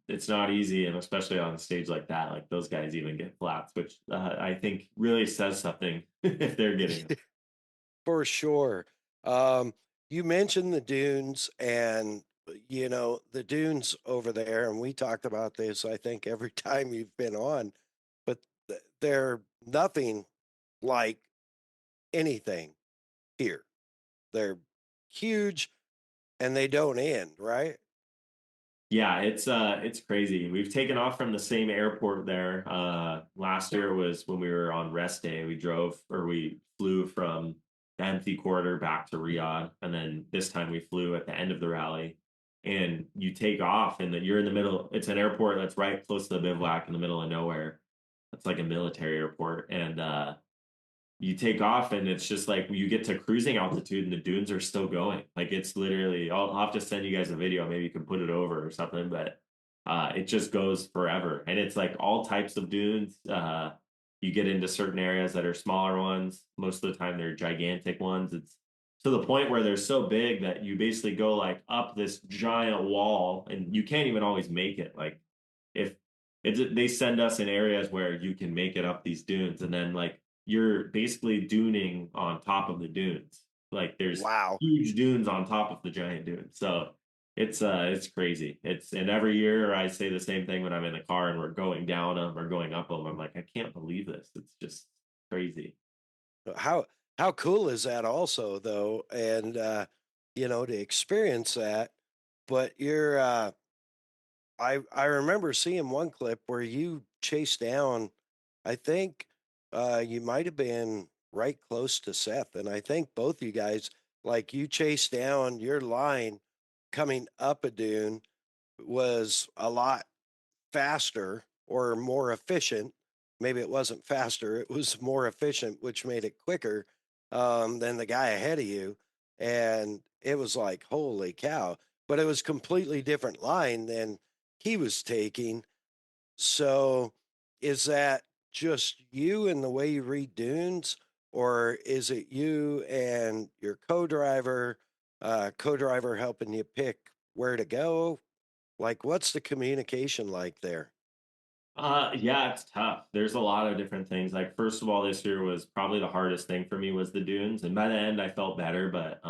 it's not easy, and especially on a stage like that, like those guys even get flats, which I think really says something if they're getting them. For sure. Um, you mentioned the dunes and the dunes over there, and we talked about this, I think, every time you've been on, but they're nothing like anything here. They're huge and they don't end, right? Yeah, it's crazy. We've taken off from the same airport there. Last year was when we were on rest day. We flew from the empty quarter back to Riyadh, and then this time we flew at the end of the rally. And you take off, and then you're in the middle. It's an airport that's right close to the bivouac in the middle of nowhere. It's like a military airport, and you take off and it's just like you get to cruising altitude and the dunes are still going. Like it's literally, I'll have to send you guys a video. Maybe you can put it over or something, but it just goes forever. And it's like all types of dunes. You get into certain areas that are smaller ones. Most of the time they're gigantic ones. It's to the point where they're so big that you basically go like up this giant wall and you can't even always make it. Like if they send us in areas where you can make it up these dunes and then like you're basically duning on top of the dunes. Like there's Wow. huge dunes on top of the giant dunes. So it's crazy. And every year I say the same thing when I'm in the car and we're going down them or going up them. I'm like, I can't believe this. It's just crazy. How cool is that also though? And to experience that, but I remember seeing one clip where you chased down, I think you might have been right close to Seth, and I think both you guys, like you chased down your line coming up a dune was a lot faster or more efficient. Maybe it wasn't faster, it was more efficient, which made it quicker than the guy ahead of you. And it was like, holy cow. But it was completely different line than he was taking. So is that just you and the way you read dunes? Or is it you and your co-driver helping you pick where to go? Like, what's the communication like there? Yeah, it's tough. There's a lot of different things. Like first of all, this year was probably the hardest thing for me was the dunes, and by the end I felt better. But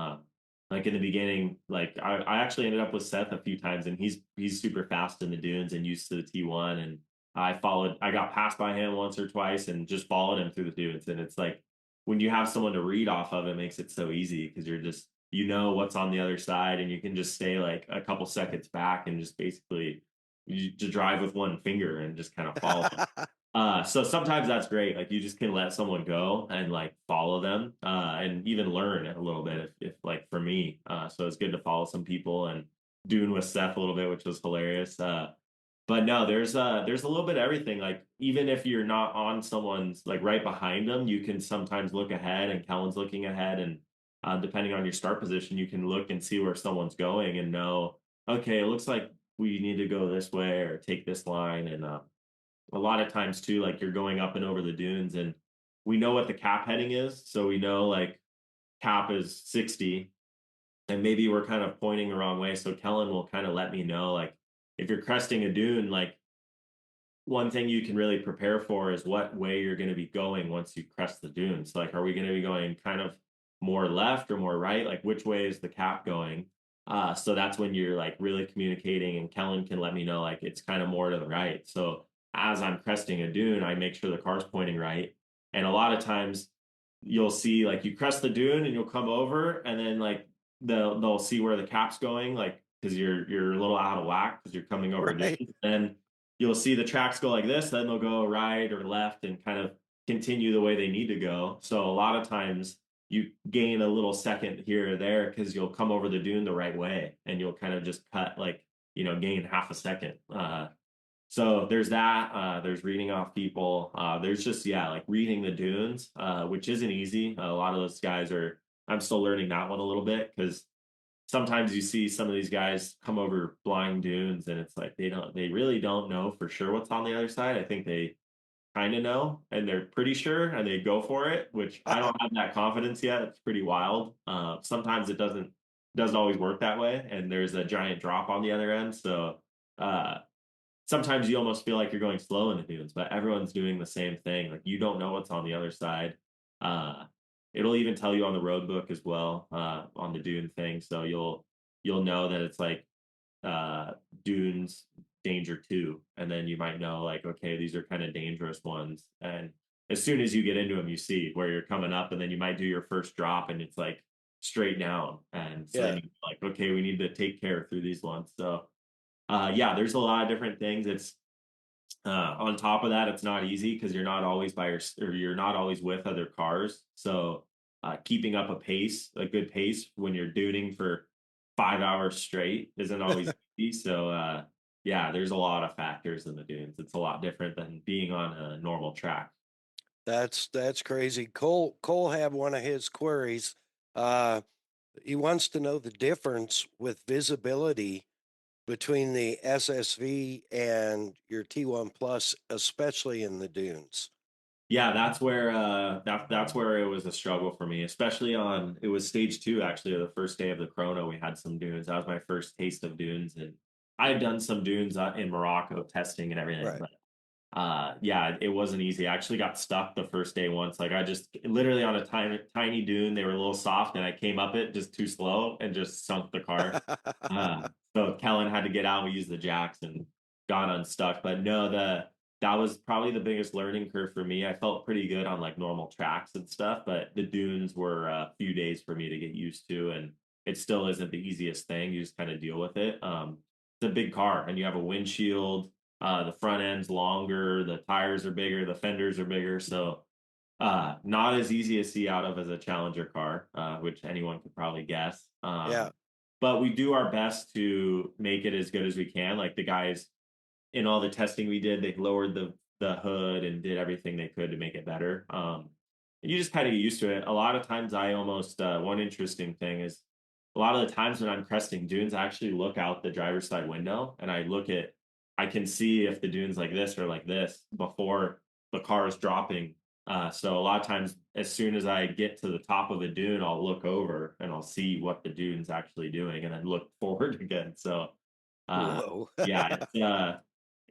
like in the beginning, like I actually ended up with Seth a few times, and he's super fast in the dunes and used to the T1, and I got passed by him once or twice, and just followed him through the dunes. And it's like when you have someone to read off of, it makes it so easy because you're just what's on the other side, and you can just stay like a couple seconds back and just basically you to drive with one finger and just kind of follow. So sometimes that's great. Like you just can let someone go and like follow them, and even learn a little bit if like for me. So it's good to follow some people and doing with Seth a little bit, which was hilarious. But no, there's a little bit of everything. Like even if you're not on someone's like right behind them, you can sometimes look ahead, and Kellen's looking ahead, and depending on your start position, you can look and see where someone's going and know, okay, it looks like we need to go this way or take this line. And a lot of times too, like you're going up and over the dunes, and we know what the cap heading is, so we know like cap is 60, and maybe we're kind of pointing the wrong way. So Kellen will kind of let me know, like if you're cresting a dune, like one thing you can really prepare for is what way you're going to be going once you crest the dunes. Like, are we going to be going kind of more left or more right? Like, which way is the cap going? So that's when you're like really communicating, and Kellen can let me know like it's kind of more to the right. So as I'm cresting a dune, I make sure the car's pointing right. And a lot of times you'll see like you crest the dune and you'll come over, and then like they'll see where the cap's going, like because you're a little out of whack because you're coming over Right. dunes. Then you'll see the tracks go like this, then they'll go right or left and kind of continue the way they need to go. So a lot of times you gain a little second here or there because you'll come over the dune the right way, and you'll kind of just cut like, gain half a second. So there's that. There's reading off people. There's just, yeah, like reading the dunes, which isn't easy. A lot of those guys are, I'm still learning that one a little bit because sometimes you see some of these guys come over blind dunes, and it's like they really don't know for sure what's on the other side. I think they kind of know and they're pretty sure and they go for it, which I don't have that confidence yet. It's pretty wild. Sometimes it doesn't always work that way, and there's a giant drop on the other end. So uh, sometimes you almost feel like you're going slow in the dunes, but everyone's doing the same thing. Like you don't know what's on the other side. Uh, it'll even tell you on the road book as well, on the dune thing. So you'll know that it's like uh dunes danger 2, and then you might know like, okay, these are kind of dangerous ones. And as soon as you get into them, you see where you're coming up, and then you might do your first drop and it's like straight down, and so then Yeah. you're like, okay, we need to take care through these ones. So yeah, there's a lot of different things. It's on top of that, it's not easy because you're not always or you're not always with other cars. So keeping up a good pace when you're duning for 5 hours straight isn't always easy. So yeah, there's a lot of factors in the dunes. It's a lot different than being on a normal track. That's crazy. Cole had one of his queries. Uh, he wants to know the difference with visibility between the SSV and your T1 Plus, especially in the dunes. Yeah, that's where that's where it was a struggle for me, especially on, it was stage 2 actually, or the first day of the chrono. We had some dunes. That was my first taste of dunes, and I had done some dunes in Morocco testing and everything, Right. but yeah, it wasn't easy. I actually got stuck the first day once. Like I just literally on a tiny dune, they were a little soft, and I came up it just too slow and just sunk the car. So Kellen had to get out. We used the jacks and got unstuck. But no, that was probably the biggest learning curve for me. I felt pretty good on like normal tracks and stuff, but the dunes were a few days for me to get used to, and it still isn't the easiest thing. You just kind of deal with it. It's a big car, and you have a windshield. The front end's longer, the tires are bigger, the fenders are bigger, so not as easy to see out of as a Challenger car, which anyone could probably guess. Yeah. But we do our best to make it as good as we can. Like the guys in all the testing we did, they lowered the hood and did everything they could to make it better. You just kind of get used to it. A lot of times, I almost one interesting thing is a lot of the times when I'm cresting dunes, I actually look out the driver's side window and I can see if the dune's like this or like this before the car is dropping. So a lot of times, as soon as I get to the top of a dune, I'll look over and I'll see what the dune's actually doing, and then look forward again. So uh, Whoa. yeah,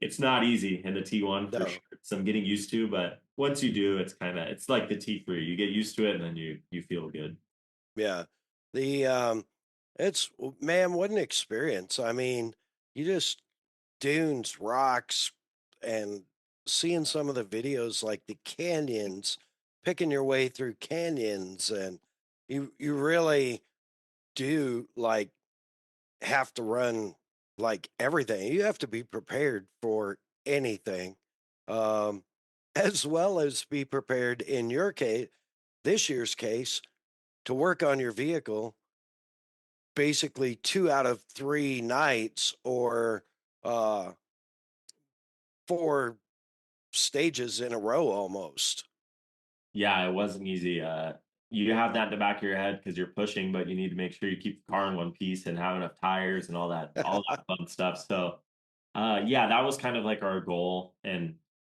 it's not easy in the T1 for sure. No. Some getting used to, but once you do, it's like the T3. You get used to it, and then you feel good. Yeah. The it's man, what an experience. I mean, you just dunes, rocks, and seeing some of the videos like the canyons, picking your way through canyons, and you really do like have to run like everything. You have to be prepared for anything. Um as well as be prepared in your case, this year's case, to work on your vehicle basically 2 out of 3 nights or uh, 4 stages in a row almost. Yeah, it wasn't easy. You have that in the back of your head because you're pushing, but you need to make sure you keep the car in one piece and have enough tires and all that fun stuff. So, yeah, that was kind of like our goal, and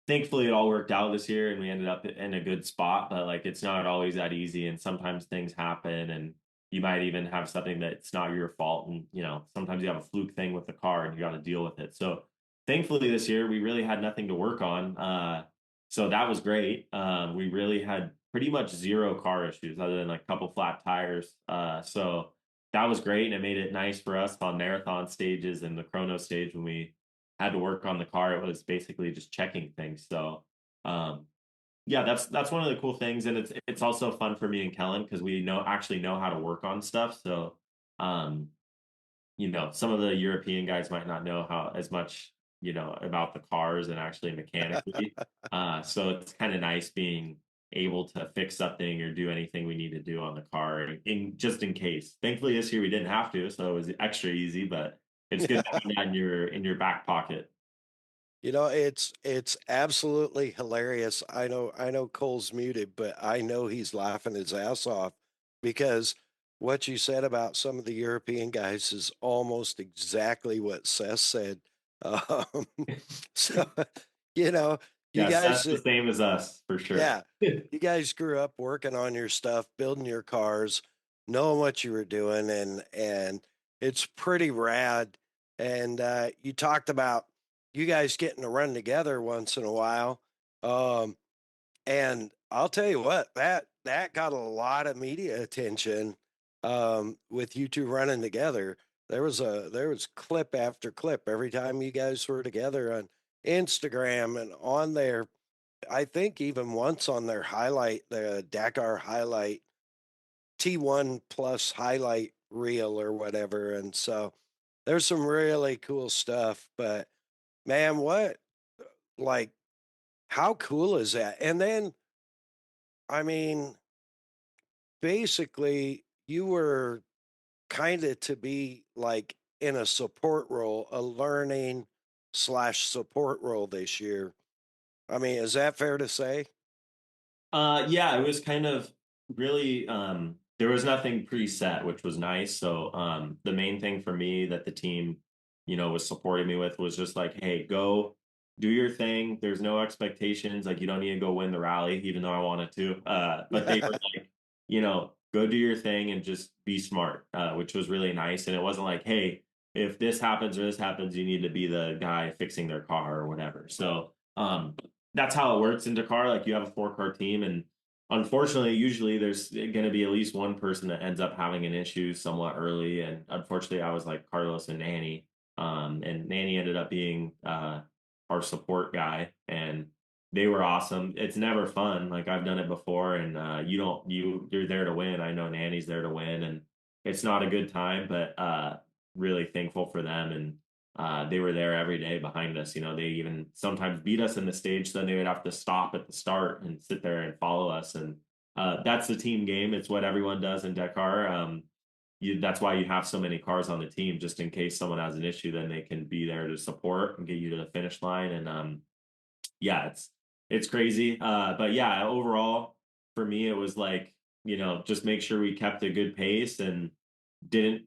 thankfully it all worked out this year, and we ended up in a good spot. But like, it's not always that easy, and sometimes things happen, and you might even have something that's not your fault, and sometimes you have a fluke thing with the car, and you got to deal with it. So, thankfully this year we really had nothing to work on. So that was great. We really had pretty much zero car issues other than like a couple flat tires. So that was great, and it made it nice for us on marathon stages and the chrono stage when we had to work on the car. It was basically just checking things. So um, yeah, that's one of the cool things, and it's also fun for me and Kellen because we actually know how to work on stuff. So um, some of the European guys might not know how as much, about the cars and actually mechanically. So it's kind of nice being able to fix something or do anything we need to do on the car just in case. Thankfully this year we didn't have to, so it was extra easy, but it's good to have that in your back pocket. It's absolutely hilarious. I know Cole's muted, but I know he's laughing his ass off because what you said about some of the European guys is almost exactly what Seth said. Um, so, you know, you Yes, guys, that's the same as us for sure. yeah, you guys grew up working on your stuff, building your cars, knowing what you were doing, and it's pretty rad. And you talked about you guys getting to run together once in a while. Um, and I'll tell you what, that got a lot of media attention with you two running together. There was clip after clip every time you guys were together on Instagram and on there. I think even once on their highlight, the Dakar highlight, T1 plus highlight reel or whatever. And so there's some really cool stuff. But man, like, how cool is that? And then, I mean, basically, you were kind of to be like in a support role, a learning slash support role this year. I mean, is that fair to say? Yeah, it was kind of really there was nothing preset, which was nice. So the main thing for me that the team, was supporting me with was just like, hey, go do your thing. There's no expectations. Like you don't need to go win the rally, even though I wanted to. But they were like, go do your thing and just be smart, which was really nice. And it wasn't like, hey, if this happens or this happens, you need to be the guy fixing their car or whatever. So that's how it works in Dakar. Like you have a 4 car team, and unfortunately, usually there's going to be at least one person that ends up having an issue somewhat early. And unfortunately, I was like Carlos and Nanny, and Nanny ended up being our support guy, and they were awesome. It's never fun. Like I've done it before, and you're there to win. I know Nanny's there to win, and it's not a good time, but really thankful for them and they were there every day behind us. They even sometimes beat us in the stage, so then they would have to stop at the start and sit there and follow us. And that's the team game. It's what everyone does in Dakar. That's why you have so many cars on the team, just in case someone has an issue, then they can be there to support and get you to the finish line. And yeah, it's crazy. But yeah, overall, for me, it was like, just make sure we kept a good pace and didn't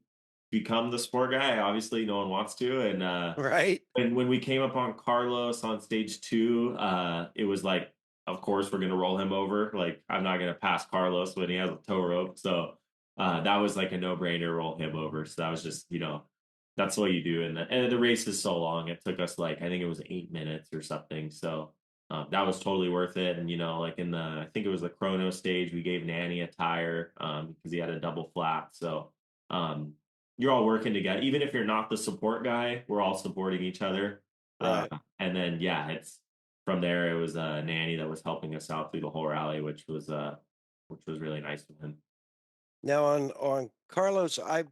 become the sport guy. Obviously, no one wants to. And Right? and when we came up on Carlos on stage 2, it was like, of course, we're gonna roll him over. Like, I'm not gonna pass Carlos when he has a tow rope. So that was like a no-brainer, roll him over. So that was just, that's what you do. And the race is so long. It took us like I think it was 8 minutes or something. So that was totally worth it. And like in I think it was the chrono stage, we gave Nanny a tire because he had a double flat. So um, you're all working together. Even if you're not the support guy, we're all supporting each other. Uh, Right. and then yeah, it's from there. It was Nanny that was helping us out through the whole rally, which was really nice of him. Now on Carlos, I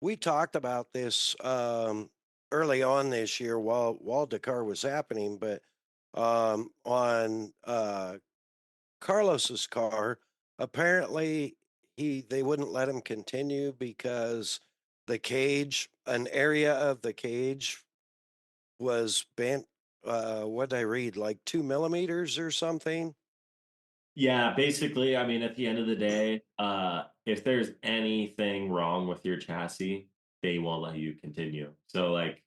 we talked about this early on this year while Dakar was happening, but on Carlos's car. Apparently, they wouldn't let him continue because the cage, an area of the cage, was bent. What did I read? Like 2 millimeters or something. Yeah, basically, I mean, at the end of the day, if there's anything wrong with your chassis, they won't let you continue. So like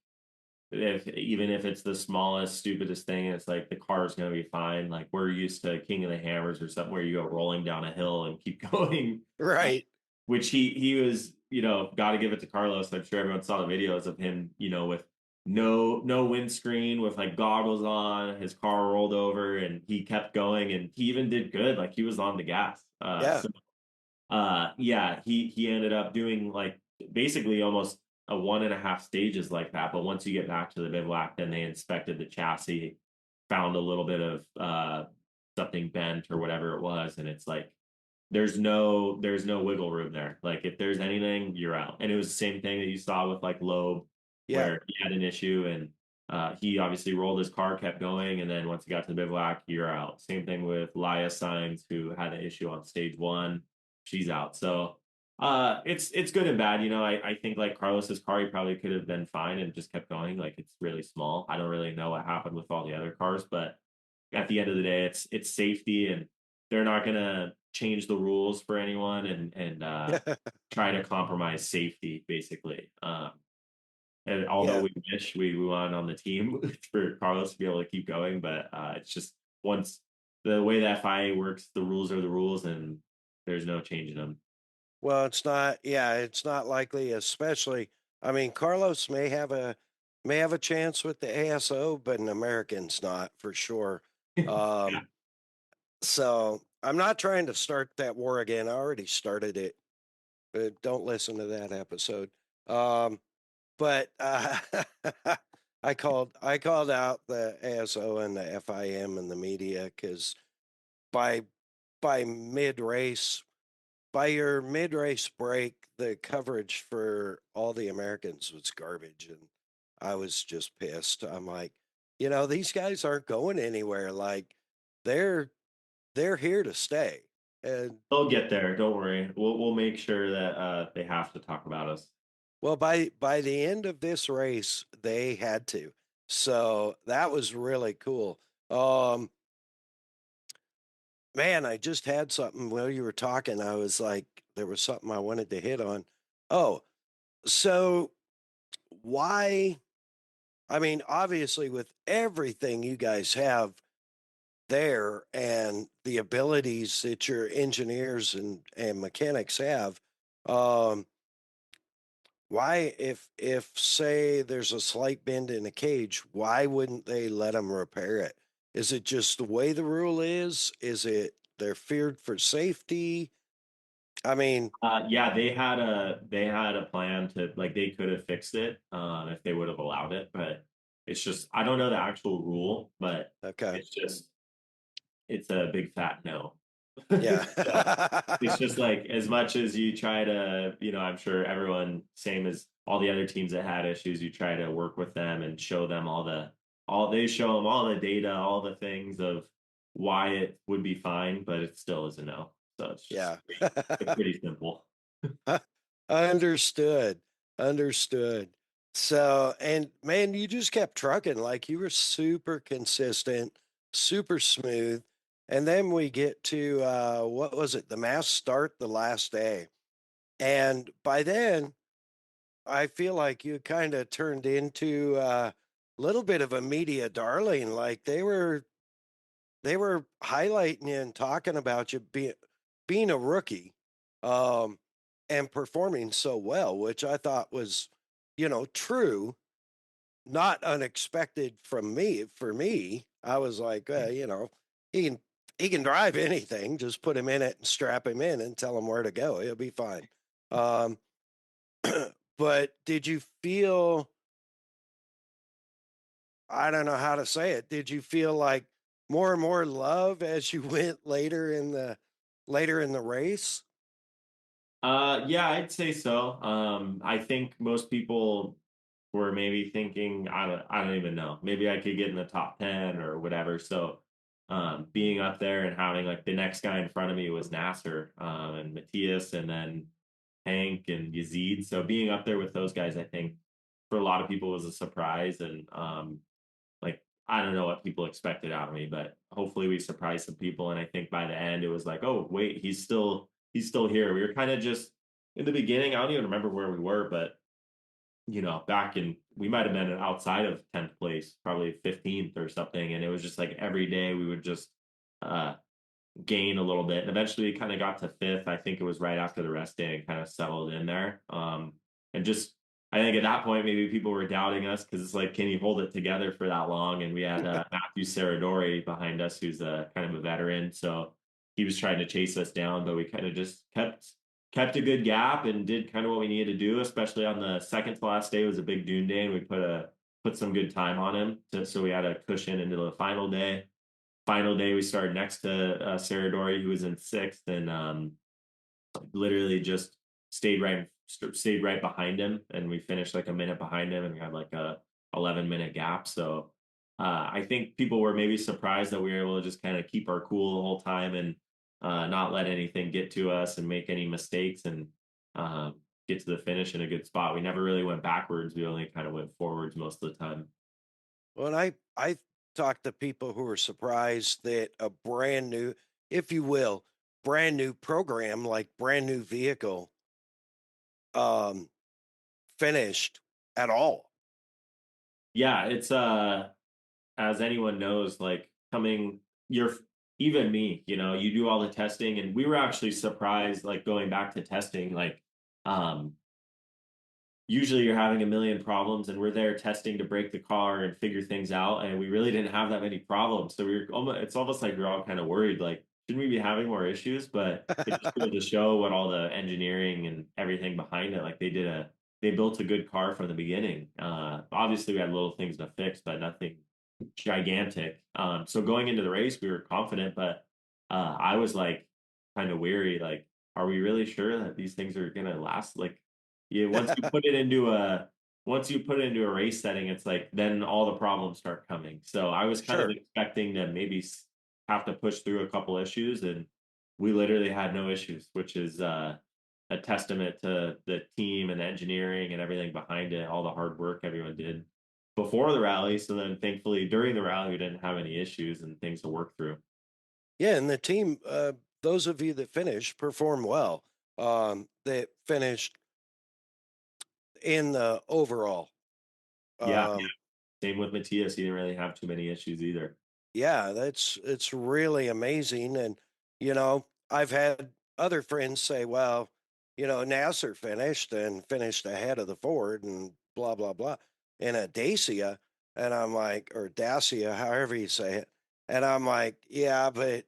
if even if it's the smallest, stupidest thing, it's like the car is gonna be fine. Like we're used to King of the Hammers or something where you go rolling down a hill and keep going. Right. Which he was, got to give it to Carlos. I'm sure everyone saw the videos of him, with no windscreen, with like goggles on, his car rolled over, and he kept going, and he even did good. Like he was on the gas. Yeah. Yeah, he ended up doing like basically almost a 1.5 stages like that. But once you get back to the bivouac, then they inspected the chassis, found a little bit of something bent or whatever it was, and it's like there's no wiggle room there. Like if there's anything, you're out. And it was the same thing that you saw with like Loeb, Yeah. where he had an issue and he obviously rolled his car, kept going, and then once he got to the bivouac, you're out. Same thing with Laya Signs, who had an issue on stage one. She's out. So it's good and bad. I think like Carlos's car, he probably could have been fine and just kept going. Like it's really small. I don't really know what happened with all the other cars, but at the end of the day, it's safety, and they're not gonna change the rules for anyone and try to compromise safety basically. And although Yeah. we wish we won on the team for Carlos to be able to keep going, but it's just once the way that FIA works, the rules are the rules, and there's no changing them. Well, it's not. Yeah, it's not likely. Especially, I mean, Carlos may have a chance with the ASO, but an American's not for sure. Yeah. Um, so I'm not trying to start that war again. I already started it. But don't listen to that episode. But I called out the ASO and the FIM and the media because by by mid race by your mid race break, the coverage for all the Americans was garbage, and I was just pissed. I'm like, these guys aren't going anywhere. Like they're they're here to stay. And They'll get there. Don't worry. We'll make sure that they have to talk about us. well, by the end of this race, they had to. So that was really cool. Um, man, I just had something while you were talking. I was like, there was something I wanted to hit on. Oh, so why? I mean, obviously, with everything you guys have there and the abilities that your engineers and mechanics have, um, why, if say there's a slight bend in a cage, why wouldn't they let them repair it? Is it just the way the rule is? Is it they're feared for safety? I mean, Yeah, they had a plan to like they could have fixed it if they would have allowed it, but it's just I don't know the actual rule, but okay, it's just it's a big fat no. yeah, So it's just like as much as you try to, I'm sure everyone, same as all the other teams that had issues, you try to work with them and show them they show them all the data, all the things of why it would be fine, but it still is a no. So yeah. it's pretty simple. Understood. Understood. So, and man, you just kept trucking like you were super consistent, super smooth. And then we get to what was it? The mass start the last day. And by then, I feel like you kind of turned into a little bit of a media darling. Like they were highlighting you and talking about you being a rookie, um, and performing so well, which I thought was, true, not unexpected from me. For me, I was like, he can he can drive anything. Just put him in it and strap him in and tell him where to go. He'll be fine. Um, but did you feel? I don't know how to say it. Did you feel like more and more love as you went later in the race? Yeah, I'd say so. I think most people were maybe thinking, I don't even know, maybe I could get in the top 10 or whatever. So being up there and having like the next guy in front of me was Nasser and Matthias and then Hank and Yazid. So being up there with those guys, I think for a lot of people was a surprise. And like, I don't know what people expected out of me, but hopefully we surprised some people. And I think by the end, it was like, oh, wait, he's still here. We were kind of just in the beginning. I don't even remember where we were, but back in, we might have been outside of 10th place, probably 15th or something. And it was just like every day we would just uh, gain a little bit. And eventually we kind of got to 5th. I think it was right after the rest day and kind of settled in there. And just, I think at that point, maybe people were doubting us because it's like, can you hold it together for that long? And we had Matthew Saradori behind us, who's kind of a veteran. So he was trying to chase us down, but we kind of just kept a good gap and did kind of what we needed to do, especially on the second to last day. It was a big dune day and we put some good time on him so we had a cushion into the final day. Final day we started next to Saradori, who was in 6th, and literally just stayed right behind him, and we finished like a minute behind him and we had like a 11-minute gap. So I think people were maybe surprised that we were able to just kind of keep our cool the whole time and not let anything get to us and make any mistakes and get to the finish in a good spot. We never really went backwards. We only kind of went forwards most of the time. Well, I talked to people who were surprised that a brand new, if you will, brand new program, like brand new vehicle, um, finished at all. Yeah, it's as anyone knows, like you're even me, you do all the testing, and we were actually surprised, like going back to testing, like um usually you're having a million problems and we're there testing to break the car and figure things out, and we really didn't have that many problems. So it's almost like we're all kind of worried, like, shouldn't we be having more issues? But it just goes to show what all the engineering and everything behind it, like they built a good car from the beginning. Obviously we had little things to fix, but nothing gigantic. So going into the race we were confident, but I was like kind of weary, like, are we really sure that these things are gonna last? Like, yeah, once you put it into a race setting, it's like then all the problems start coming. So I was kind of Sure. expecting to maybe have to push through a couple issues, and we literally had no issues, which is a testament to the team and the engineering and everything behind it, all the hard work everyone did before the rally. So then thankfully during the rally we didn't have any issues and things to work through. Yeah, and the team, those of you that finished, performed well. That finished in the overall. Yeah, Um, same with Matthias. He didn't really have too many issues either. yeah, it's really amazing. And I've had other friends say, well, Nasser finished and finished ahead of the Ford and blah blah blah in a Dacia. And I'm like, or Dacia, however you say it. And I'm like, yeah, but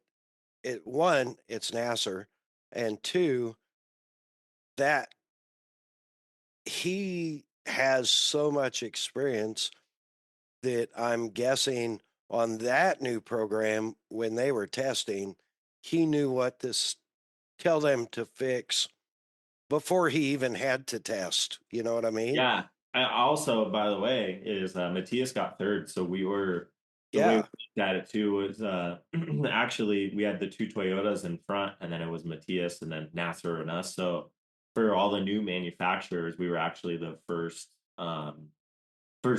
one, it's Nasser, and two, that he has so much experience that I'm guessing on that new program when they were testing, he knew what to tell them to fix before he even had to test. You know what I mean? Yeah. I also, by the way, is Matthias got 3rd. So the way we Yeah. looked at it too was actually we had the 2 Toyotas in front, and then it was Matthias and then Nasser and us. So for all the new manufacturers, we were actually the first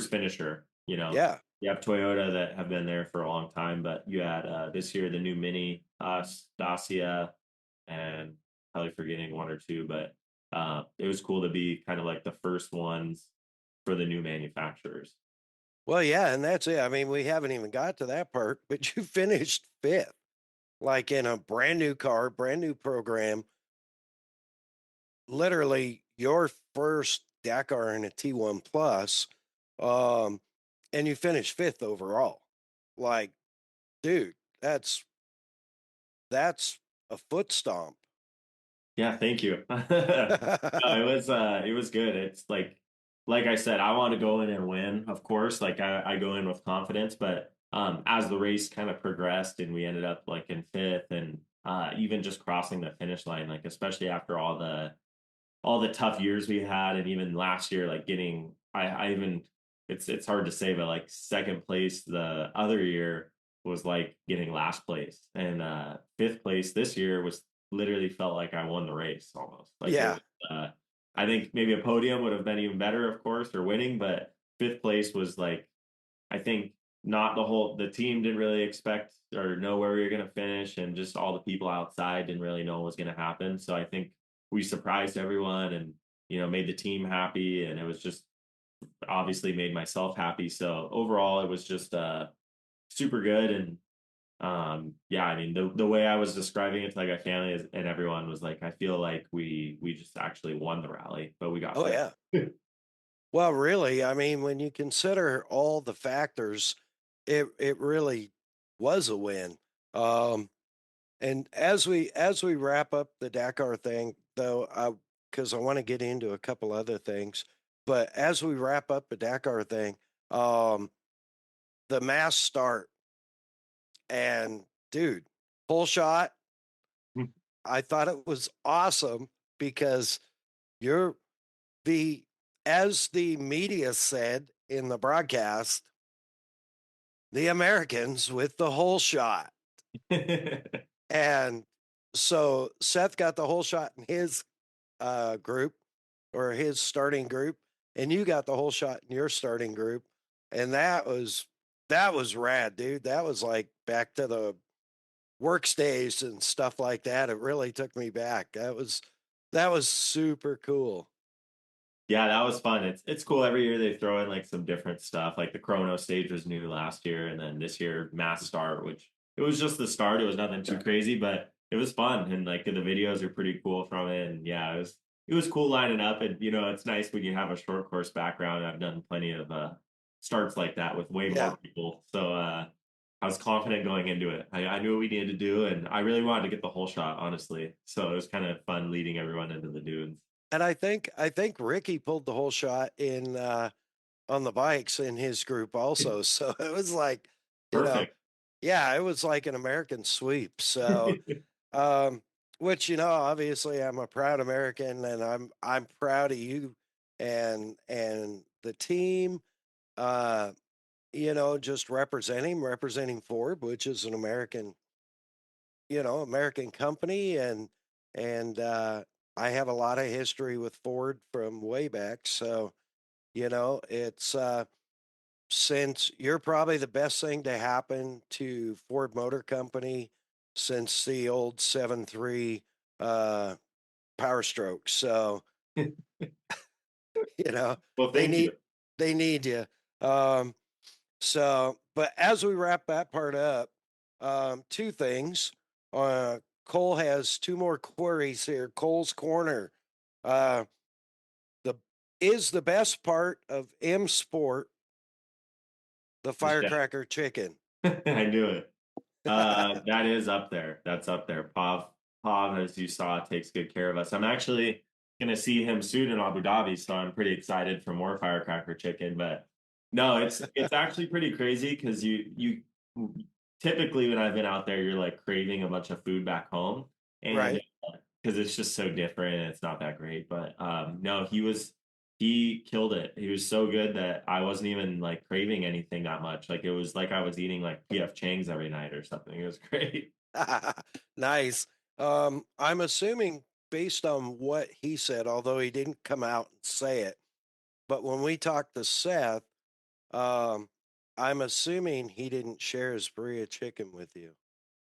finisher. Yeah. You have Toyota that have been there for a long time, but you had this year the new Mini, Dacia, and probably forgetting one or two, but it was cool to be kind of like the first ones for the new manufacturers. Well, yeah. And that's it. I mean, we haven't even got to that part, but you finished 5th, like in a brand new car, brand new program, literally your first Dakar in a T1 Plus. Um, and you finished 5th overall. Like, dude, that's a foot stomp. Yeah, thank you. No, it was good. It's like I said, I want to go in and win, of course. Like I go in with confidence, but as the race kind of progressed and we ended up like in 5th and even just crossing the finish line, like especially after all the tough years we had, and even last year, like getting I even it's hard to say, but like second place the other year was like getting last place, and fifth place this year was literally felt like I won the race almost. Like it Yeah. was, I think maybe a podium would have been even better, of course, or winning, but fifth place was like, I think not the team didn't really expect or know where we were going to finish, and just all the people outside didn't really know what was going to happen. So I think we surprised everyone, and made the team happy, and it was just obviously made myself happy. So overall, it was just super good. And yeah, I mean, the way I was describing it to like my family and everyone was like, I feel like we just actually won the rally, but we got Oh, fifth. yeah. Well, really, I mean, when you consider all the factors, it really was a win. Um, and as we wrap up the Dakar thing, though, because I want to get into a couple other things, but as we wrap up the Dakar thing, um, the mass start and dude, full shot. I thought it was awesome because you're the as the media said in the broadcast, the Americans with the whole shot. And so Seth got the whole shot in his group or his starting group, and you got the whole shot in your starting group. And that was rad, dude. That was like back to the work stays and stuff like that. It really took me back. That was super cool. Yeah, that was fun. It's cool. Every year they throw in like some different stuff. Like the chrono stage was new last year, and then this year mass start, which it was just the start. It was nothing too crazy, but it was fun. And like the videos are pretty cool from it. And yeah, it was cool lining up. And it's nice when you have a short course background. I've done plenty of starts like that with way Yeah. more people. So I was confident going into it. I knew what we needed to do, and I really wanted to get the whole shot, honestly. So it was kind of fun leading everyone into the dunes. And I think Ricky pulled the whole shot in on the bikes in his group also. So it was like, you know, Perfect. yeah, it was like an American sweep. So um which obviously I'm a proud American, and I'm proud of you and the team, uh just representing Ford, which is an American company, and I have a lot of history with Ford from way back. So, it's since you're probably the best thing to happen to Ford Motor Company since the old 7.3 uh Power Stroke. So, you know, Well, they thank need you. they need you. Um So, but as we wrap that part up, two things. Cole has two more queries here. Cole's Corner. Uh, the is the best part of M Sport the The chef. firecracker chicken? I knew it. That is up there. That's up there. Pav, as you saw, takes good care of us. I'm actually gonna see him soon in Abu Dhabi, so I'm pretty excited for more firecracker chicken. But no, it's actually pretty crazy because you typically when I've been out there, you're like craving a bunch of food back home, and Right. because it's just so different and it's not that great. But no, he killed it. He was so good that I wasn't even like craving anything that much. Like it was like I was eating like PF Chang's every night or something. It was great. Nice. I'm assuming based on what he said, although he didn't come out and say it, but when we talked to Seth, um, I'm assuming he didn't share his burrito chicken with you.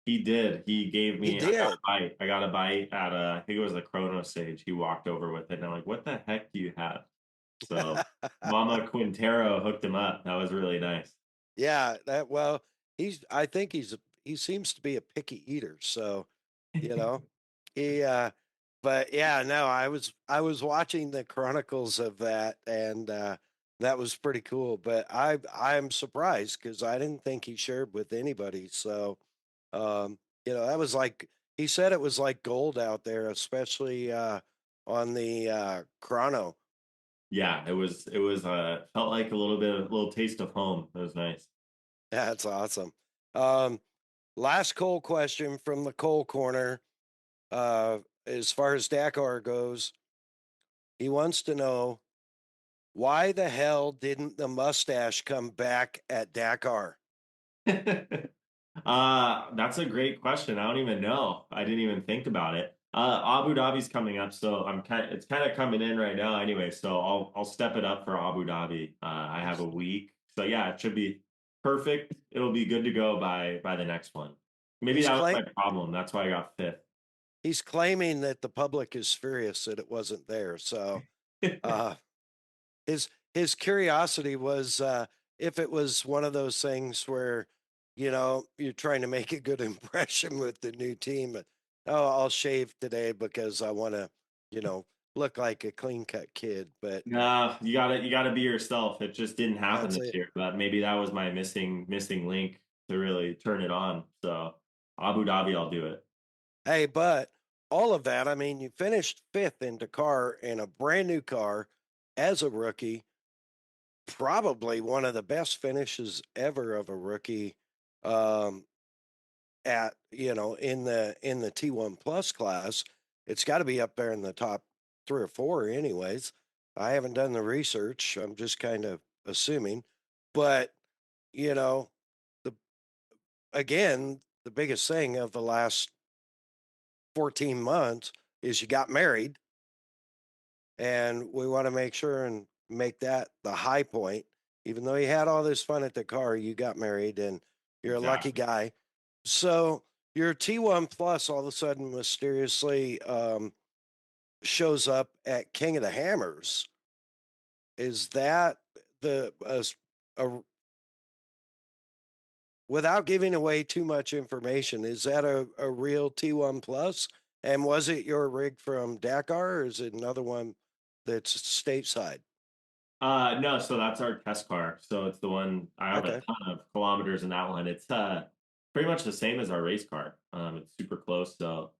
He did. He gave He me. I got a did. bite. I got a bite at I think it was the Chrono stage. He walked over with it, and I'm like, "What the heck do you have?" So Mama Quintero hooked him up. That was really nice. Yeah, well, I think he seems to be a picky eater, so, you know, he but yeah, no, I was watching the chronicles of that, and that was pretty cool, but I'm surprised cuz I didn't think he shared with anybody. So, that was like he said it was like gold out there, especially on the chrono. Yeah, it was felt like a little taste of home. It was nice. That's awesome. Um Last Cole question from the Cole corner. As far as Dakar goes, he wants to know Why the hell didn't the mustache come back at Dakar? That's a great question. I don't even know. I didn't even think about it. Abu Dhabi's coming up, so it's kind of coming in right now anyway, so I'll step it up for Abu Dhabi. I have a week. So yeah, it should be perfect. It'll be good to go by the next one. Maybe He's that was claim my problem. That's why I got fifth. he's claiming that the public is furious that it wasn't there. So uh his curiosity was if it was one of those things where, you're trying to make a good impression with the new team. Oh, I'll shave today because I want to, you know, look like a clean cut kid. But Nah, you gotta be yourself. It just didn't happen that's this it. year. But maybe that was my missing link to really turn it on. So Abu Dhabi, I'll do it. Hey, but all of that, I mean, you finished fifth in Dakar in a brand new car as a rookie, probably one of the best finishes ever of a rookie. Um, at in the T1 plus class. It's got to be up there in the top 3 or 4 anyways. I haven't done the research. I'm just kind of assuming. But, you know, the again, the biggest thing of the last 14 months is you got married, and we want to make sure and make that the high point. Even though you had all this fun at the car, you got married and you're a lucky Exactly. guy. So your T1 Plus all of a sudden mysteriously shows up at King of the Hammers. Is that the a, without giving away too much information? Is that a real T1 Plus? And was it your rig from Dakar, or is it another one that's stateside? No, so that's our test car. So it's the one I have a Okay. ton of kilometers in that one. It's pretty much the same as our race car. It's super close. So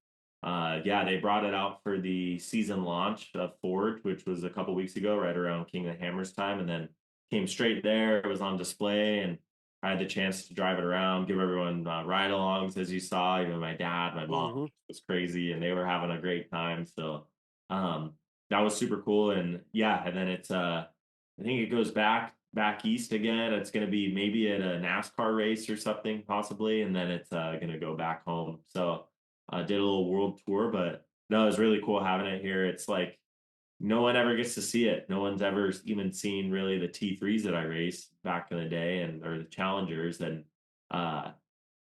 yeah, they brought it out for the season launch of Ford, which was a couple weeks ago, right around King of the Hammers time, and then came straight there. It was on display, and I had the chance to drive it around, give everyone ride-alongs, as you saw. Even my dad, my mom, Hmm. was crazy, and they were having a great time. So um, that was super cool. And yeah, and then it's I think it goes back east again. It's going to be maybe at a NASCAR race or something, possibly, and then it's going to go back home. So I did a little world tour, but no, it was really cool having it here. It's like no one ever gets to see it. No one's ever even seen really the T3s that I raced back in the day, and or the Challengers. And uh,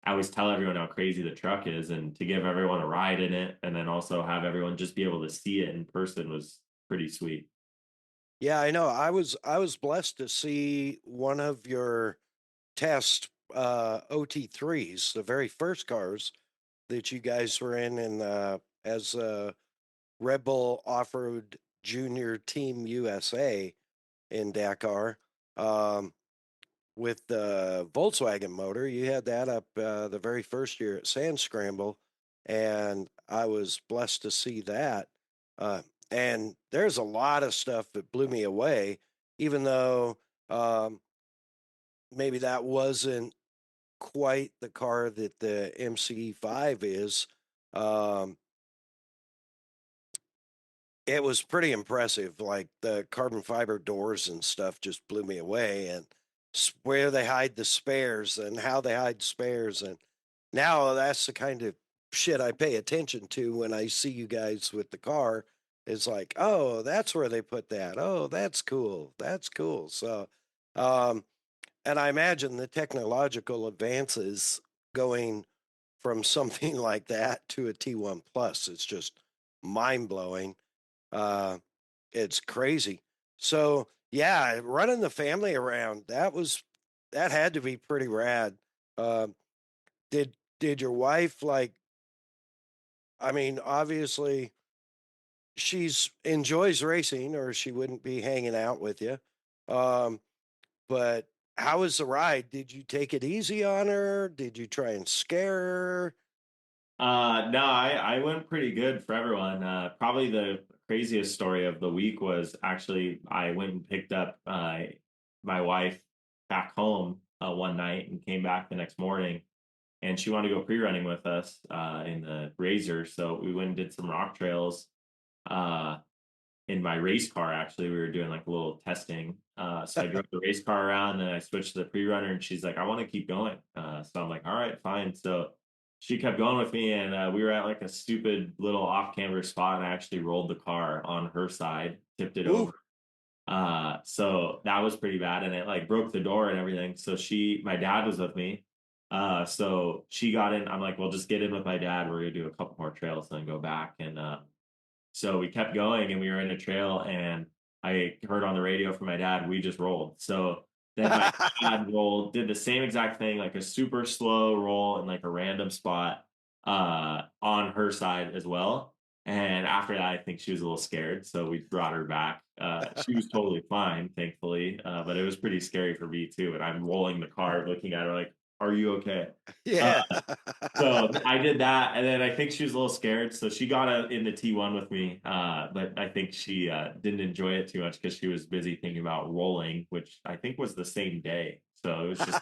I always tell everyone how crazy the truck is, and to give everyone a ride in it, and then also have everyone just be able to see it in person was pretty sweet. Yeah, I know. I was blessed to see one of your test OT3s, the very first cars that you guys were in as Red Bull Off-Road Junior Team USA in Dakar. Um, with the Volkswagen motor. You had that up the very first year at Sand Scramble, and I was blessed to see that. Uh, and there's a lot of stuff that blew me away, even though um, maybe that wasn't quite the car that the MC5 is. Um, it was pretty impressive. Like the carbon fiber doors and stuff just blew me away, and where they hide the spares and how they hide spares. And now that's the kind of shit I pay attention to when I see you guys with the car. It's like, oh, that's where they put that. Oh, that's cool. That's cool. So, um, and I imagine the technological advances going from something like that to a T1 Plus, it's just mind blowing. Uh, it's crazy. So yeah, running the family around, that had to be pretty rad. Um, did your wife like, I mean, obviously she's enjoys racing or she wouldn't be hanging out with you. Um, but how was the ride? Did you take it easy on her? Did you try and scare her? No, I went pretty good for everyone. Probably the craziest story of the week was actually I went and picked up my wife back home one night and came back the next morning, and she wanted to go pre-running with us in the Razor. So we went and did some rock trails. Uh, in my race car. Actually, we were doing like a little testing. So I drove the race car around, and then I switched to the pre-runner, and she's like, "I want to keep going." So I'm like, "All right, fine." So she kept going with me, and we were at like a stupid little off-camber spot, and I actually rolled the car on her side, tipped it Ooh. over. So that was pretty bad, and it like broke the door and everything. So my dad was with me. So she got in. I'm like, well, just get in with my dad. We're gonna do a couple more trails and then go back. And so we kept going, and we were in a trail, and I heard on the radio from my dad, we just rolled. So then my dad did the same exact thing, like a super slow roll in like a random spot on her side as well. And after that, I think she was a little scared, so we brought her back. She was totally fine, thankfully, but it was pretty scary for me too. And I'm rolling the car, looking at her like, "Are you okay?" Uh, Yeah. so I did that, and then I think she was a little scared, so she got in the T1 with me. But I think she didn't enjoy it too much because she was busy thinking about rolling, which I think was the same day. So it was just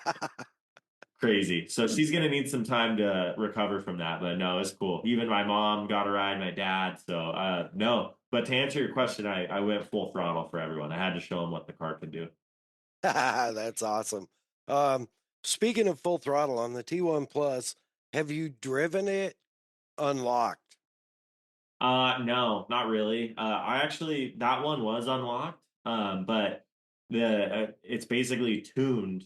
crazy. So she's gonna need some time to recover from that. But no, it's cool. Even my mom got a ride, my dad. So no. But to answer your question, I went full throttle for everyone. I had to show them what the car could do. That's awesome. Um, Speaking of full throttle on the T1 Plus, have you driven it unlocked? No, not really. I actually that one was unlocked. But it's basically tuned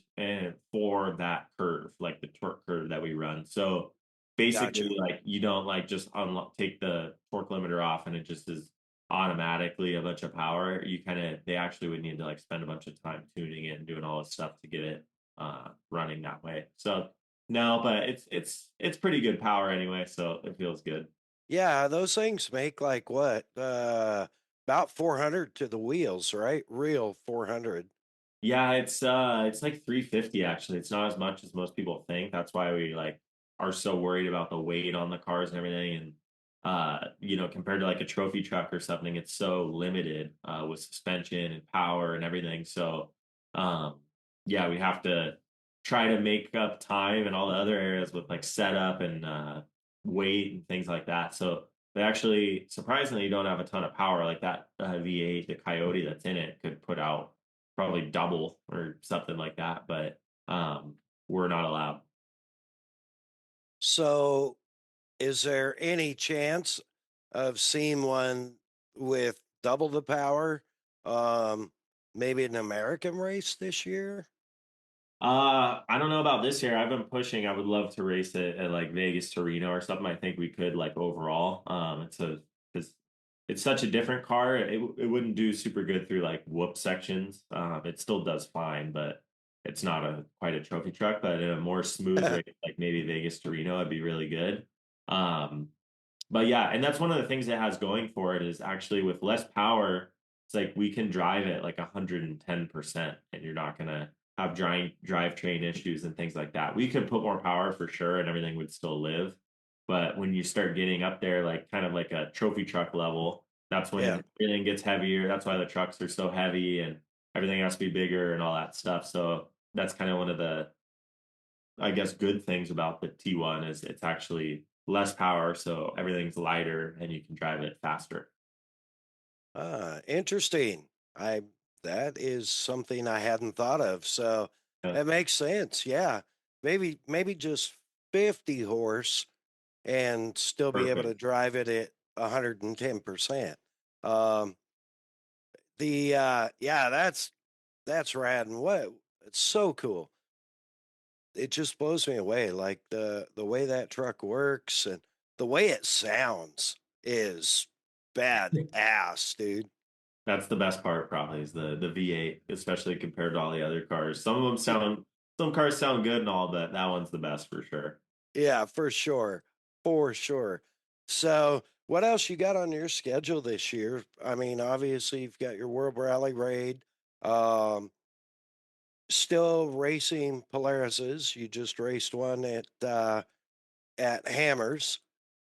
for that curve, like the torque curve that we run. So Gotcha. basically, like you don't like just unlock take the torque limiter off and it just is automatically a bunch of power. They actually would need to like spend a bunch of time tuning it and doing all this stuff to get it running that way. So no, but it's pretty good power anyway, so it feels good. Yeah, those things make like what? About 400 to the wheels, right? Real 400. Yeah, it's like 350 actually. It's not as much as most people think. That's why we like are so worried about the weight on the cars and everything. And compared to like a trophy truck or something, it's so limited with suspension and power and everything. So um yeah, we have to try to make up time in all the other areas with like setup and weight and things like that. So they actually surprisingly don't have a ton of power like that V8, the Coyote that's in it could put out probably double or something like that, but we're not allowed. So, is there any chance of seeing one with double the power? Um, Maybe an American race this year? I don't know about this year. I've been pushing. I would love to race it at like Vegas to Reno or something. I think we could like overall. It's it's such a different car. It wouldn't do super good through like whoop sections. It still does fine, but it's not a quite a trophy truck. But in a more smooth race, like maybe Vegas to Reno, it'd be really good. Um, but yeah, and that's one of the things it has going for it is actually with less power, it's like we can drive it like 110%, and you're not gonna have drivetrain issues and things like that. We could put more power for sure, and everything would still live. But when you start getting up there, like kind of like a trophy truck level, that's Yeah. when everything gets heavier. That's why the trucks are so heavy, and everything has to be bigger and all that stuff. So that's kind of one of the I guess good things about the T1 is it's actually less power, so everything's lighter and you can drive it faster. Interesting. I That is something I hadn't thought of. So Yeah. it makes sense. Yeah. Maybe just 50 horse and still be able to Perfect. drive it at 110%. Um yeah, that's rad. And what it's so cool. It just blows me away. Like the way that truck works and the way it sounds is badass, dude. That's the best part, probably, is the V8, especially compared to all the other cars. Some cars sound good and all, but that one's the best for sure. Yeah, for sure. For sure. So, what else you got on your schedule this year? I mean, obviously you've got your World Rally Raid. Um, Still racing Polarises. You just raced one at Hammers,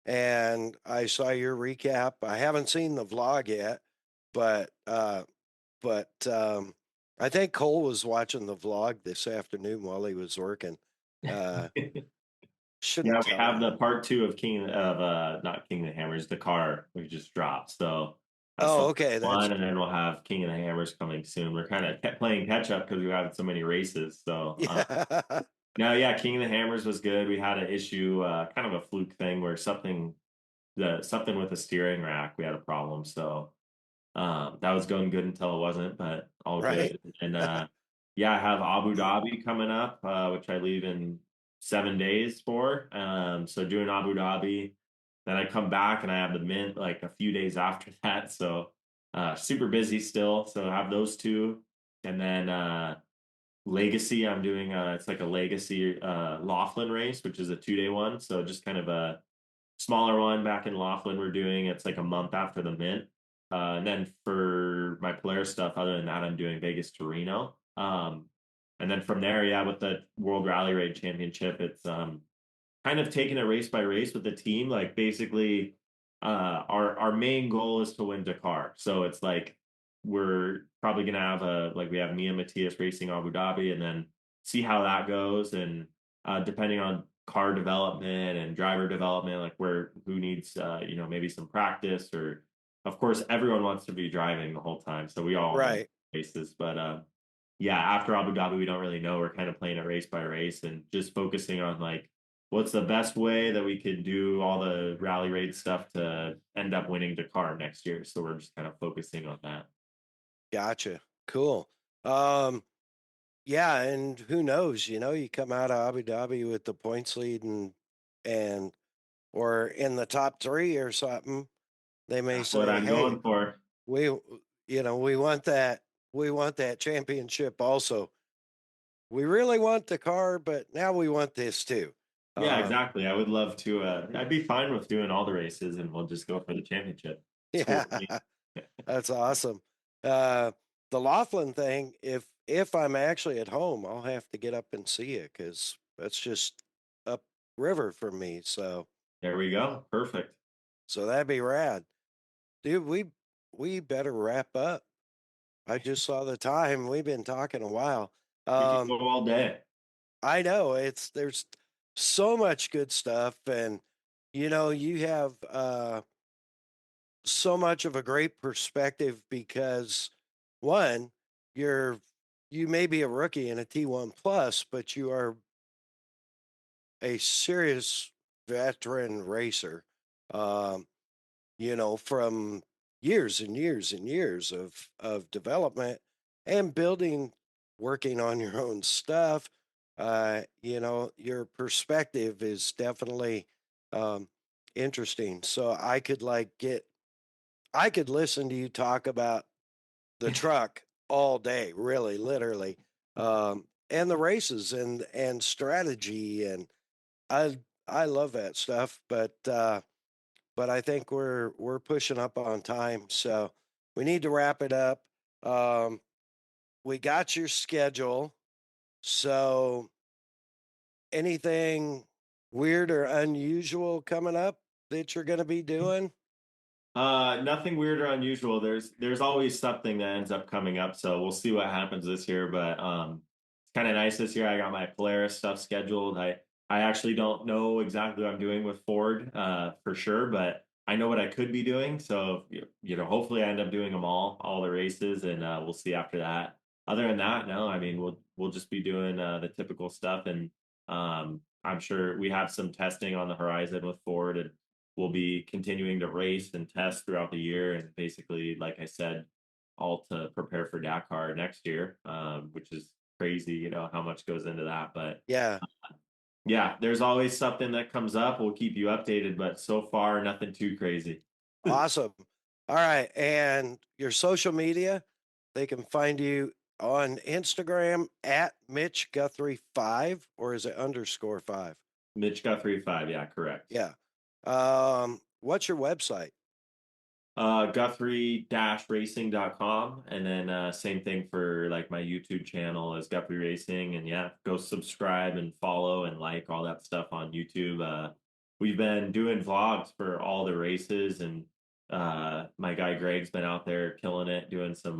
and I saw your recap. I haven't seen the vlog yet, but I think Cole was watching the vlog this afternoon while he was working. Uh, Yeah, shouldn't we tell have him. the part two of King of not King of the Hammers, the car we just dropped. So That's the Oh, last okay. That's one, and then we'll have King of the Hammers coming soon. We're kind of kept playing catch up because we have so many races. So yeah. no, yeah, King of the Hammers was good. We had an issue, kind of a fluke thing where something with the steering rack, we had a problem. So that was going good until it wasn't, but all Right. good. And yeah, I have Abu Dhabi coming up, which I leave in 7 days for. So doing Abu Dhabi, then I come back and I have the Mint like a few days after that. So super busy still. So I have those two, and then Legacy. I'm doing it's like a Legacy Laughlin race, which is a 2 day one. So just kind of a smaller one back in Laughlin we're doing. It's like a month after the Mint. And then for my Polaris stuff, other than that, I'm doing Vegas to Reno. And then from there, yeah, with the World Rally Raid Championship, it's kind of taking it race by race with the team. Like basically, our main goal is to win Dakar. So it's like we're probably gonna have we have me and Matthias racing Abu Dhabi, and then see how that goes. And depending on car development and driver development, like who needs maybe some practice, or of course everyone wants to be driving the whole time, so we all want Right. races. But yeah, after Abu Dhabi, we don't really know. We're kind of playing it race by race and just focusing on like what's the best way that we could do all the rally raid stuff to end up winning Dakar next year. So we're just kind of focusing on that. Gotcha. Cool. Um, yeah, and who knows, you come out of Abu Dhabi with the points lead and or in the top three or something, they may That's what say, I'm "Hey, going for. we we want that championship also. We really want the car, but now we want this too." Yeah, Um, exactly. I would love to. I'd be fine with doing all the races, and we'll just go for the championship. It's cool yeah, with me. that's awesome. Uh, the Laughlin thing, if I'm actually at home, I'll have to get up and see it because that's just up river from me. There we go. Perfect. So that'd be rad, dude. We better wrap up. I just saw the time. We've been talking a while. We could Um, go all day. I know there's so much good stuff, and you have so much of a great perspective because one, you may be a rookie in a T1 plus, but you are a serious veteran racer. Um, from years and years and years of development and building, working on your own stuff. Your perspective is definitely um, interesting. So I could listen to you talk about the truck all day, really, literally, and the races and strategy, and I I love that stuff. But I think we're pushing up on time, so we need to wrap it up. Um, we got your schedule, so anything weird or unusual coming up that you're going to be doing? Nothing weird or unusual. There's always something that ends up coming up, so we'll see what happens this year. But it's kind of nice this year. I got my Polaris stuff scheduled. I actually don't know exactly what I'm doing with Ford for sure, but I know what I could be doing. So hopefully I end up doing them all the races, and we'll see after that. Other than that, no, I mean we'll just be doing the typical stuff, and I'm sure we have some testing on the horizon with Ford, and we'll be continuing to race and test throughout the year. And basically, like I said, all to prepare for Dakar next year, which is crazy, how much goes into that. But Yeah, yeah, there's always something that comes up. We'll keep you updated, but so far, nothing too crazy. awesome. All right, and your social media, they can find you on Instagram at Mitch Guthrie 5, or is it underscore 5? Mitch Guthrie 5. Yeah, correct. Yeah. What's your website? Guthrie-racing.com. And then same thing for like my YouTube channel is Guthrie Racing. And yeah, go subscribe and follow and like all that stuff on YouTube. We've been doing vlogs for all the races, and my guy Greg's been out there killing it, doing some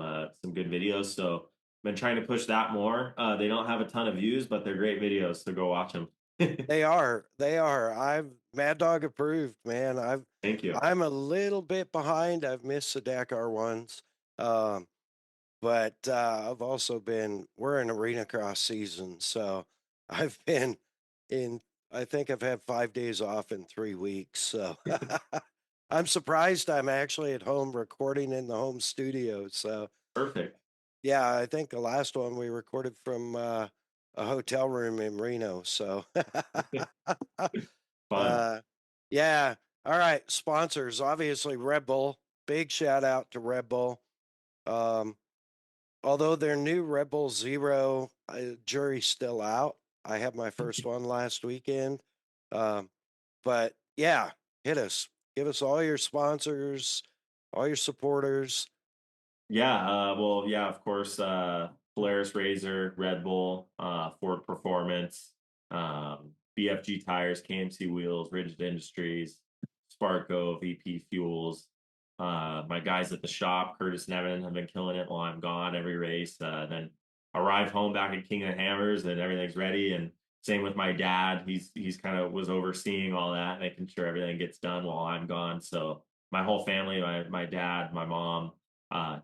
good videos. So been trying to push that more. They don't have a ton of views, but they're great videos, so go watch them. They are. They are. I'm Mad Dog approved, man. Thank you. I'm a little bit behind. I've missed the Dakar ones. Um, but I've also been, we're in arena cross season. So I've been in, I think I've had 5 days off in 3 weeks. So I'm surprised I'm actually at home recording in the home studio. So Perfect. yeah, I think the last one we recorded from a hotel room in Reno. So Fun. yeah. All right. Sponsors, obviously Red Bull. Big shout out to Red Bull. Um, although their new Red Bull Zero jury's still out. I had my first one last weekend. Um, but yeah, hit us. Give us all your sponsors, all your supporters. Yeah, well, yeah, of course, Polaris Razor, Red Bull, Ford Performance, BFG Tires, KMC Wheels, Rigid Industries, Sparco, VP Fuels. My guys at the shop, Curtis and Evan, have been killing it while I'm gone every race. Then arrive home back at King of the Hammers and everything's ready. And same with my dad. He's kind of was overseeing all that, making sure everything gets done while I'm gone. So my whole family, my dad, my mom,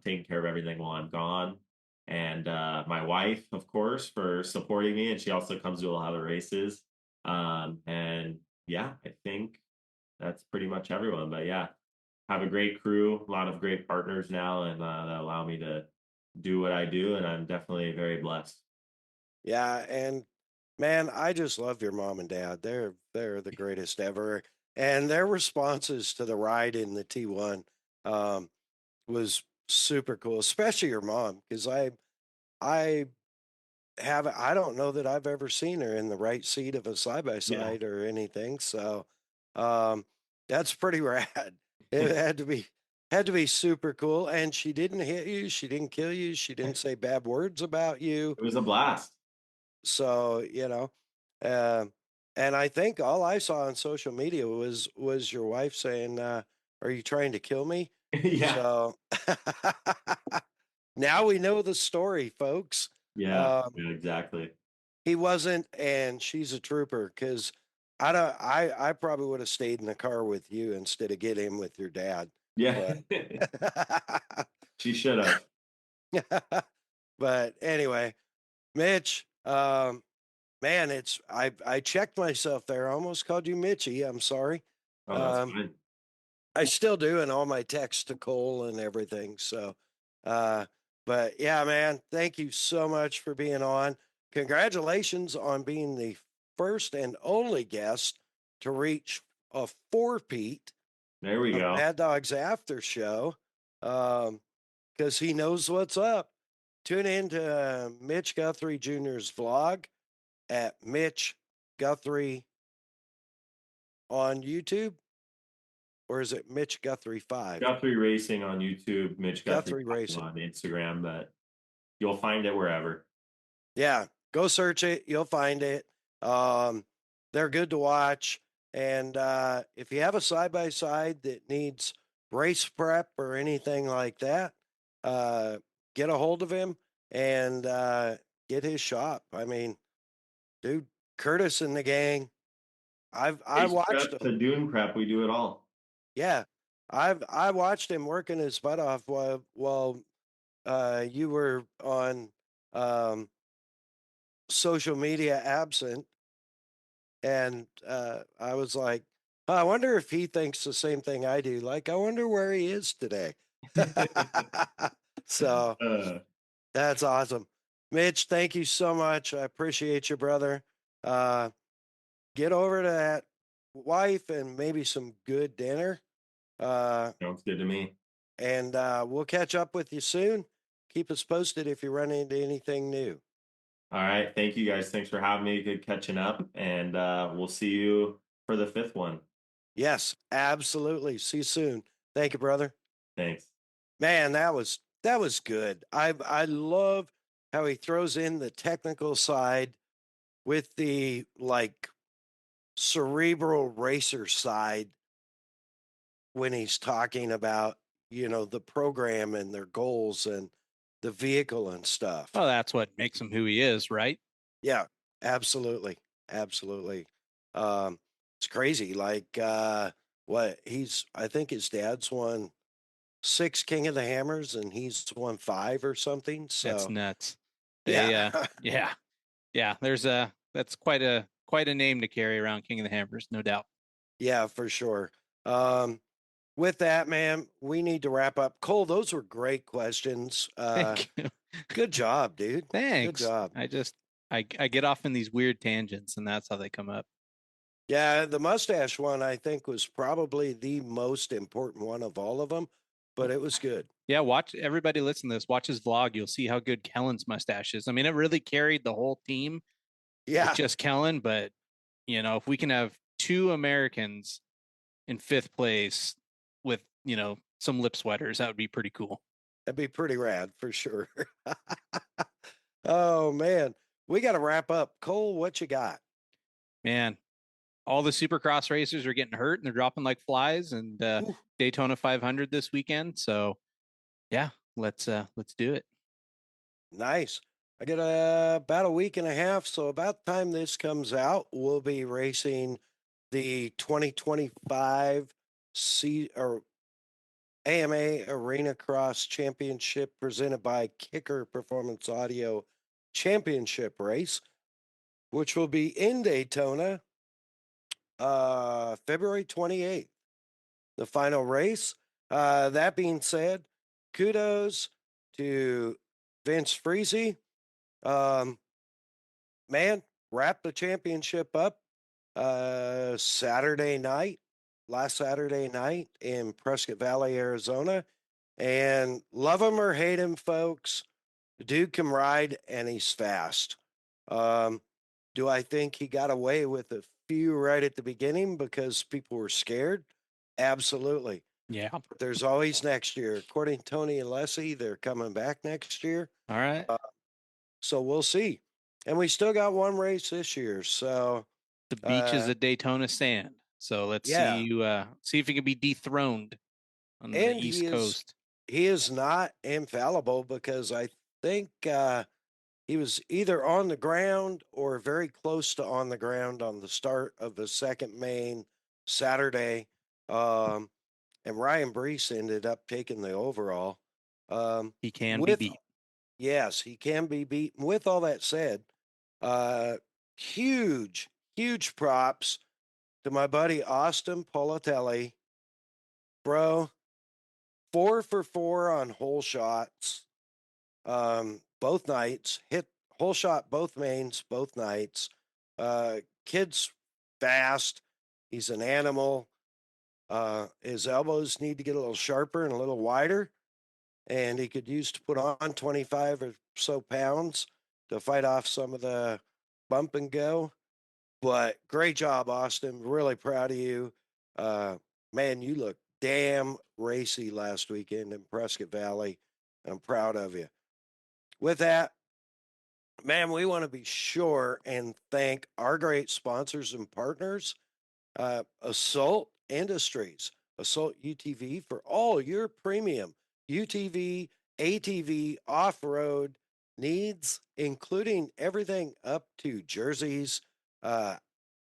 taking care of everything while I'm gone. And my wife, of course, for supporting me. And she also comes to a lot of the races. And yeah, I think that's pretty much everyone. But yeah, have a great crew, a lot of great partners now, and that allow me to do what I do. And I'm definitely very blessed. Yeah, and man, I just love your mom and dad. They're the greatest ever. And their responses to the ride in the T1 um, was super cool, especially your mom, because I I don't know that I've ever seen her in the right seat of a side by Yeah. side or anything. So um, that's pretty rad. It had to be super cool. And she didn't hit you, she didn't kill you, she didn't say bad words about you. It was a blast. So, uh, and I think all I saw on social media was your wife saying, "Are you trying to kill me?" Yeah. So now we know the story, folks. Yeah. Um, Yeah, exactly. he wasn't, and she's a trooper because I probably would have stayed in the car with you instead of get in with your dad. Yeah. But She should have. but anyway, Mitch, man, I checked myself there. I almost called you Mitchy. I'm sorry. Oh, that's Um, fine. I still do in all my texts to Cole and everything. So, uh, but yeah, man, thank you so much for being on. Congratulations on being the first and only guest to reach a four-peat There we of go. Mad Dog's after show. Because he knows what's up. Tune in to Mitch Guthrie Jr.'s vlog at Mitch Guthrie on YouTube, or is it Mitch Guthrie 5? Guthrie Racing on YouTube, Mitch Guthrie Guthrie Racing. on Instagram, but you'll find it wherever. Yeah, go search it. You'll find it. Um, they're good to watch. And if you have a side by side that needs race prep or anything like that, uh, get a hold of him and get his shop. I mean, dude, Curtis and the gang. I Race watched prep him. to dune prep, we do it all. Yeah, I watched him working his butt off while you were on um, social media absent, and I was like, "Huh, I wonder if he thinks the same thing I do. Like, I wonder where he is today." So uh, that's awesome, Mitch. Thank you so much. I appreciate you, brother. Uh, get over to that wife and maybe some good dinner. Sounds good to me. And we'll catch up with you soon. Keep us posted if you run into anything new. All right. Thank you guys. Thanks for having me. Good catching up. And we'll see you for the fifth one. Yes, absolutely. See you soon. Thank you, brother. Thanks. Man, that was good. I love how he throws in the technical side with the like cerebral racer side when he's talking about, the program and their goals and the vehicle and stuff. Well, that's what makes him who he is, right? Yeah, absolutely. absolutely. Um, it's crazy. Like, I think his dad's won 6 King of the Hammers and he's won 5 or something. That's So, nuts. They, yeah. yeah, yeah. That's quite a name to carry around, King of the Hammers, no doubt. Yeah, for sure. Um, with that, man, we need to wrap up. Cole, those were great questions. Thank you. Good job, dude. Good Thanks. job. I get off in these weird tangents, and that's how they come up. Yeah, the mustache one I think was probably the most important one of all of them, but it was good. Yeah, watch everybody listen to this. Watch his vlog. You'll see how good Kellen's mustache is. I mean, it really carried the whole team with Yeah, just Kellen, but if we can have 2 Americans in 5th place with, some lip sweaters, that would be pretty cool. that'd be pretty rad for sure. Oh man, we got to wrap up. Cole, what you got? Man, all the supercross racers are getting hurt and they're dropping like flies, and Ooh, Daytona 500 this weekend. So yeah, let's do it. nice. I got about a week and a half, so about the time this comes out, we'll be racing the 2025 or AMA Arena Cross Championship presented by Kicker Performance Audio Championship race, which will be in Daytona, February 28th. The final race. That being said, kudos to Vince Freezy. Um, man, wrapped the championship up Saturday night, last Saturday night in Prescott Valley, Arizona. And love him or hate him, folks, the dude can ride and he's fast. Um, do I think he got away with a few right at the beginning because people were scared? Absolutely. Yeah. But there's always next year. According to Tony and Leslie, they're coming back next year. All right. So we'll see. And we still got one race this year. So The beaches at Daytona sand. So let's yeah. see if he can be dethroned on the And East Coast. he is not infallible because I think he was either on the ground or very close to on the ground on the start of the second main Saturday. And Ryan Brees ended up taking the overall. He can be With beat. Yes, he can be beaten. With all that said, uh, huge, huge props to my buddy Austin Politelli, bro. 4 for 4 on hole shots, both nights. Hit hole shot both mains, both nights. Kid's fast. He's an animal. His elbows need to get a little sharper and a little wider, and he could use to put on 25 or so pounds to fight off some of the bump and go. But great job, Austin. Really proud of you. Man, you look damn racy last weekend in Prescott Valley. I'm proud of you. With that, man, we want to be sure and thank our great sponsors and partners, Assault Industries, Assault UTV for all your premium UTV, ATV, off road needs, including everything up to jerseys, uh,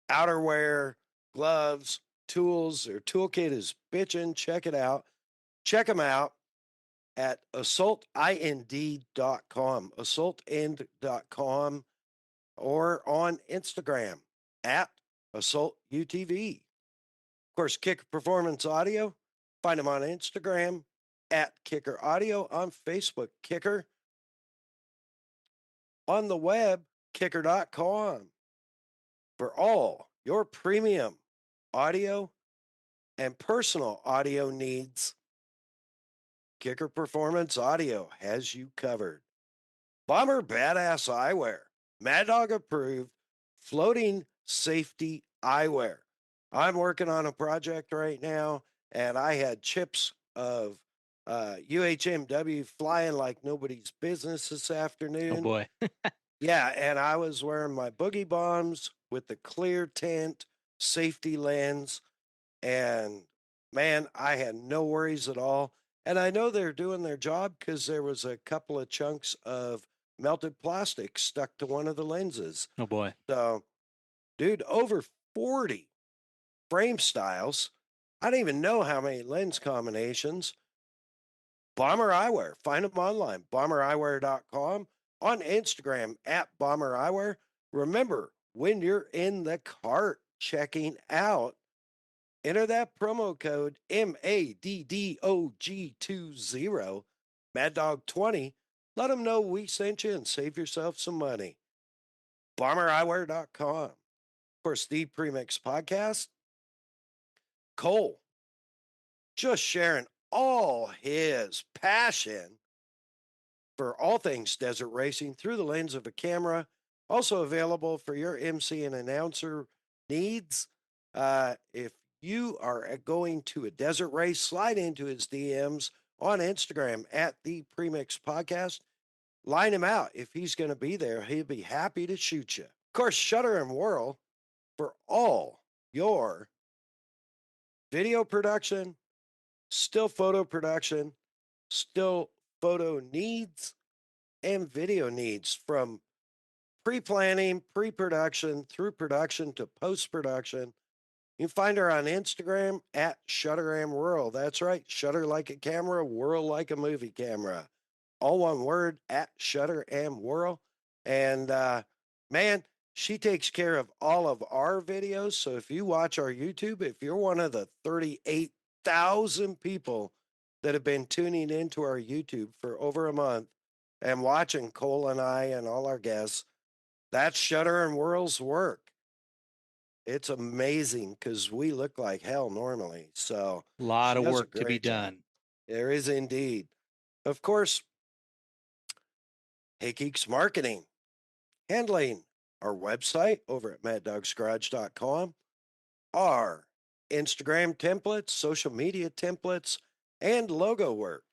outerwear, gloves, tools. Their toolkit is bitchin'. Check it out. Check them out at assaultind.com, assaultind.com, or on Instagram at assaultutv. Of course, Kicker Performance Audio. Find them on Instagram at Kicker Audio, on Facebook, Kicker, on the web, kicker.com, for all your premium audio and personal audio needs. Kicker Performance Audio has you covered. Bomber Badass Eyewear, MAddOG approved floating safety eyewear. I'm working on a project right now, and I had chips of UHMW flying like nobody's business this Oh afternoon. boy. Yeah, and I was wearing my boogie bombs with the clear tint safety lens, and man, I had no worries at all. And I know they're doing their job because there was a couple of chunks of melted plastic stuck to one of the lenses. Oh boy. So Dude, over 40 frame styles. I don't even know how many lens combinations. Bomber Eyewear. Find them online, bombereyewear.com, on Instagram at Bomber Eyewear. Remember, when you're in the cart checking out, enter that promo code MAddOG20, MAddDog20. Let them know we sent you and save yourself some money. BomberEyewear.com. Of course, the Premix Podcast. Cole, just sharing all his passion for all things desert racing through the lens of a camera. Also available for your MC and announcer needs. If you are going to a desert race, slide into his DMs on Instagram at the Premix Podcast. Line him out. If he's going to be there, he'll be happy to shoot you. Of course, Shutter and Whirl for all your video production, still photo production, still photo needs, and video needs, from pre-planning, pre-production, through production to post-production. You can find her on Instagram at Shutter and Whirl. That's right, Shutter like a camera, whirl like a movie camera. All one word, at Shutter and Whirl. And man, she takes care of all of our videos. So if you watch our YouTube, if you're one of the 38,000 people that have been tuning into our YouTube for over a month and watching Cole and I and all our guests, that's Shutter and Whirl's work. It's amazing because we look like hell normally. So A lot she of does a work to be great job. done. There is indeed. Of course, Hey Geeks Marketing, handling our website over at MAddOG'SGarage.com, our Instagram templates, social media templates, and logo work.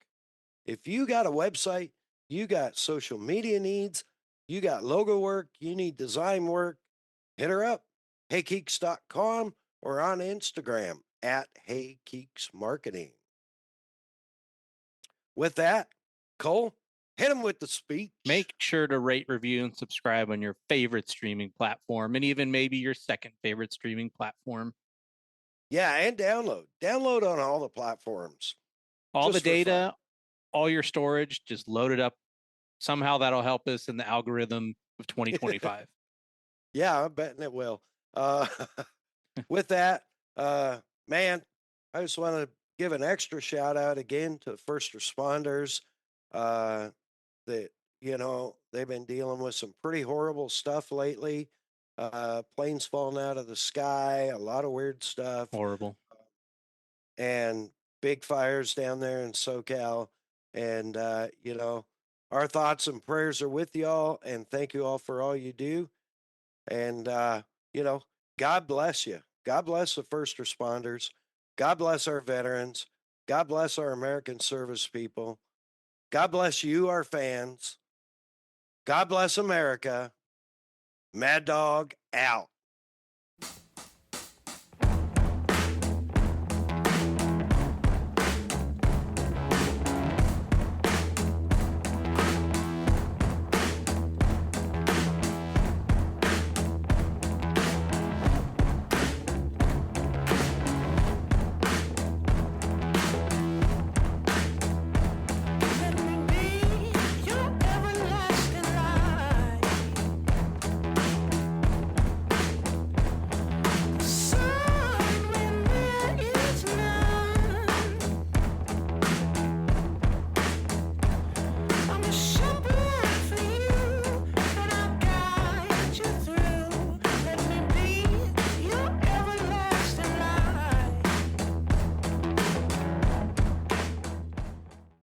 If you got a website, you got social media needs, you got logo work, you need design work, hit her up, heygeeks.com, or on Instagram at heygeeksmarketing. With that, Cole, hit him with the speech. Make sure to rate, review, and subscribe on your favorite streaming platform, and even maybe your second favorite streaming platform. Yeah, and download. Download on all the platforms. All Just the for fun. data, all your storage, just load it up. Somehow that'll help us in the algorithm of 2025. Yeah, I'm betting it will. With that, man, I just want to give an extra shout out again to first responders. That, you know, they've been dealing with some pretty horrible stuff lately. Planes falling out of the sky, a lot of weird stuff, Horrible. and big fires down there in SoCal. And, you know, our thoughts and prayers are with y'all. And thank you all for all you do. And, you know, God bless you. God bless the first responders. God bless our veterans. God bless our American service people. God bless you, our fans. God bless America. Mad Dog out.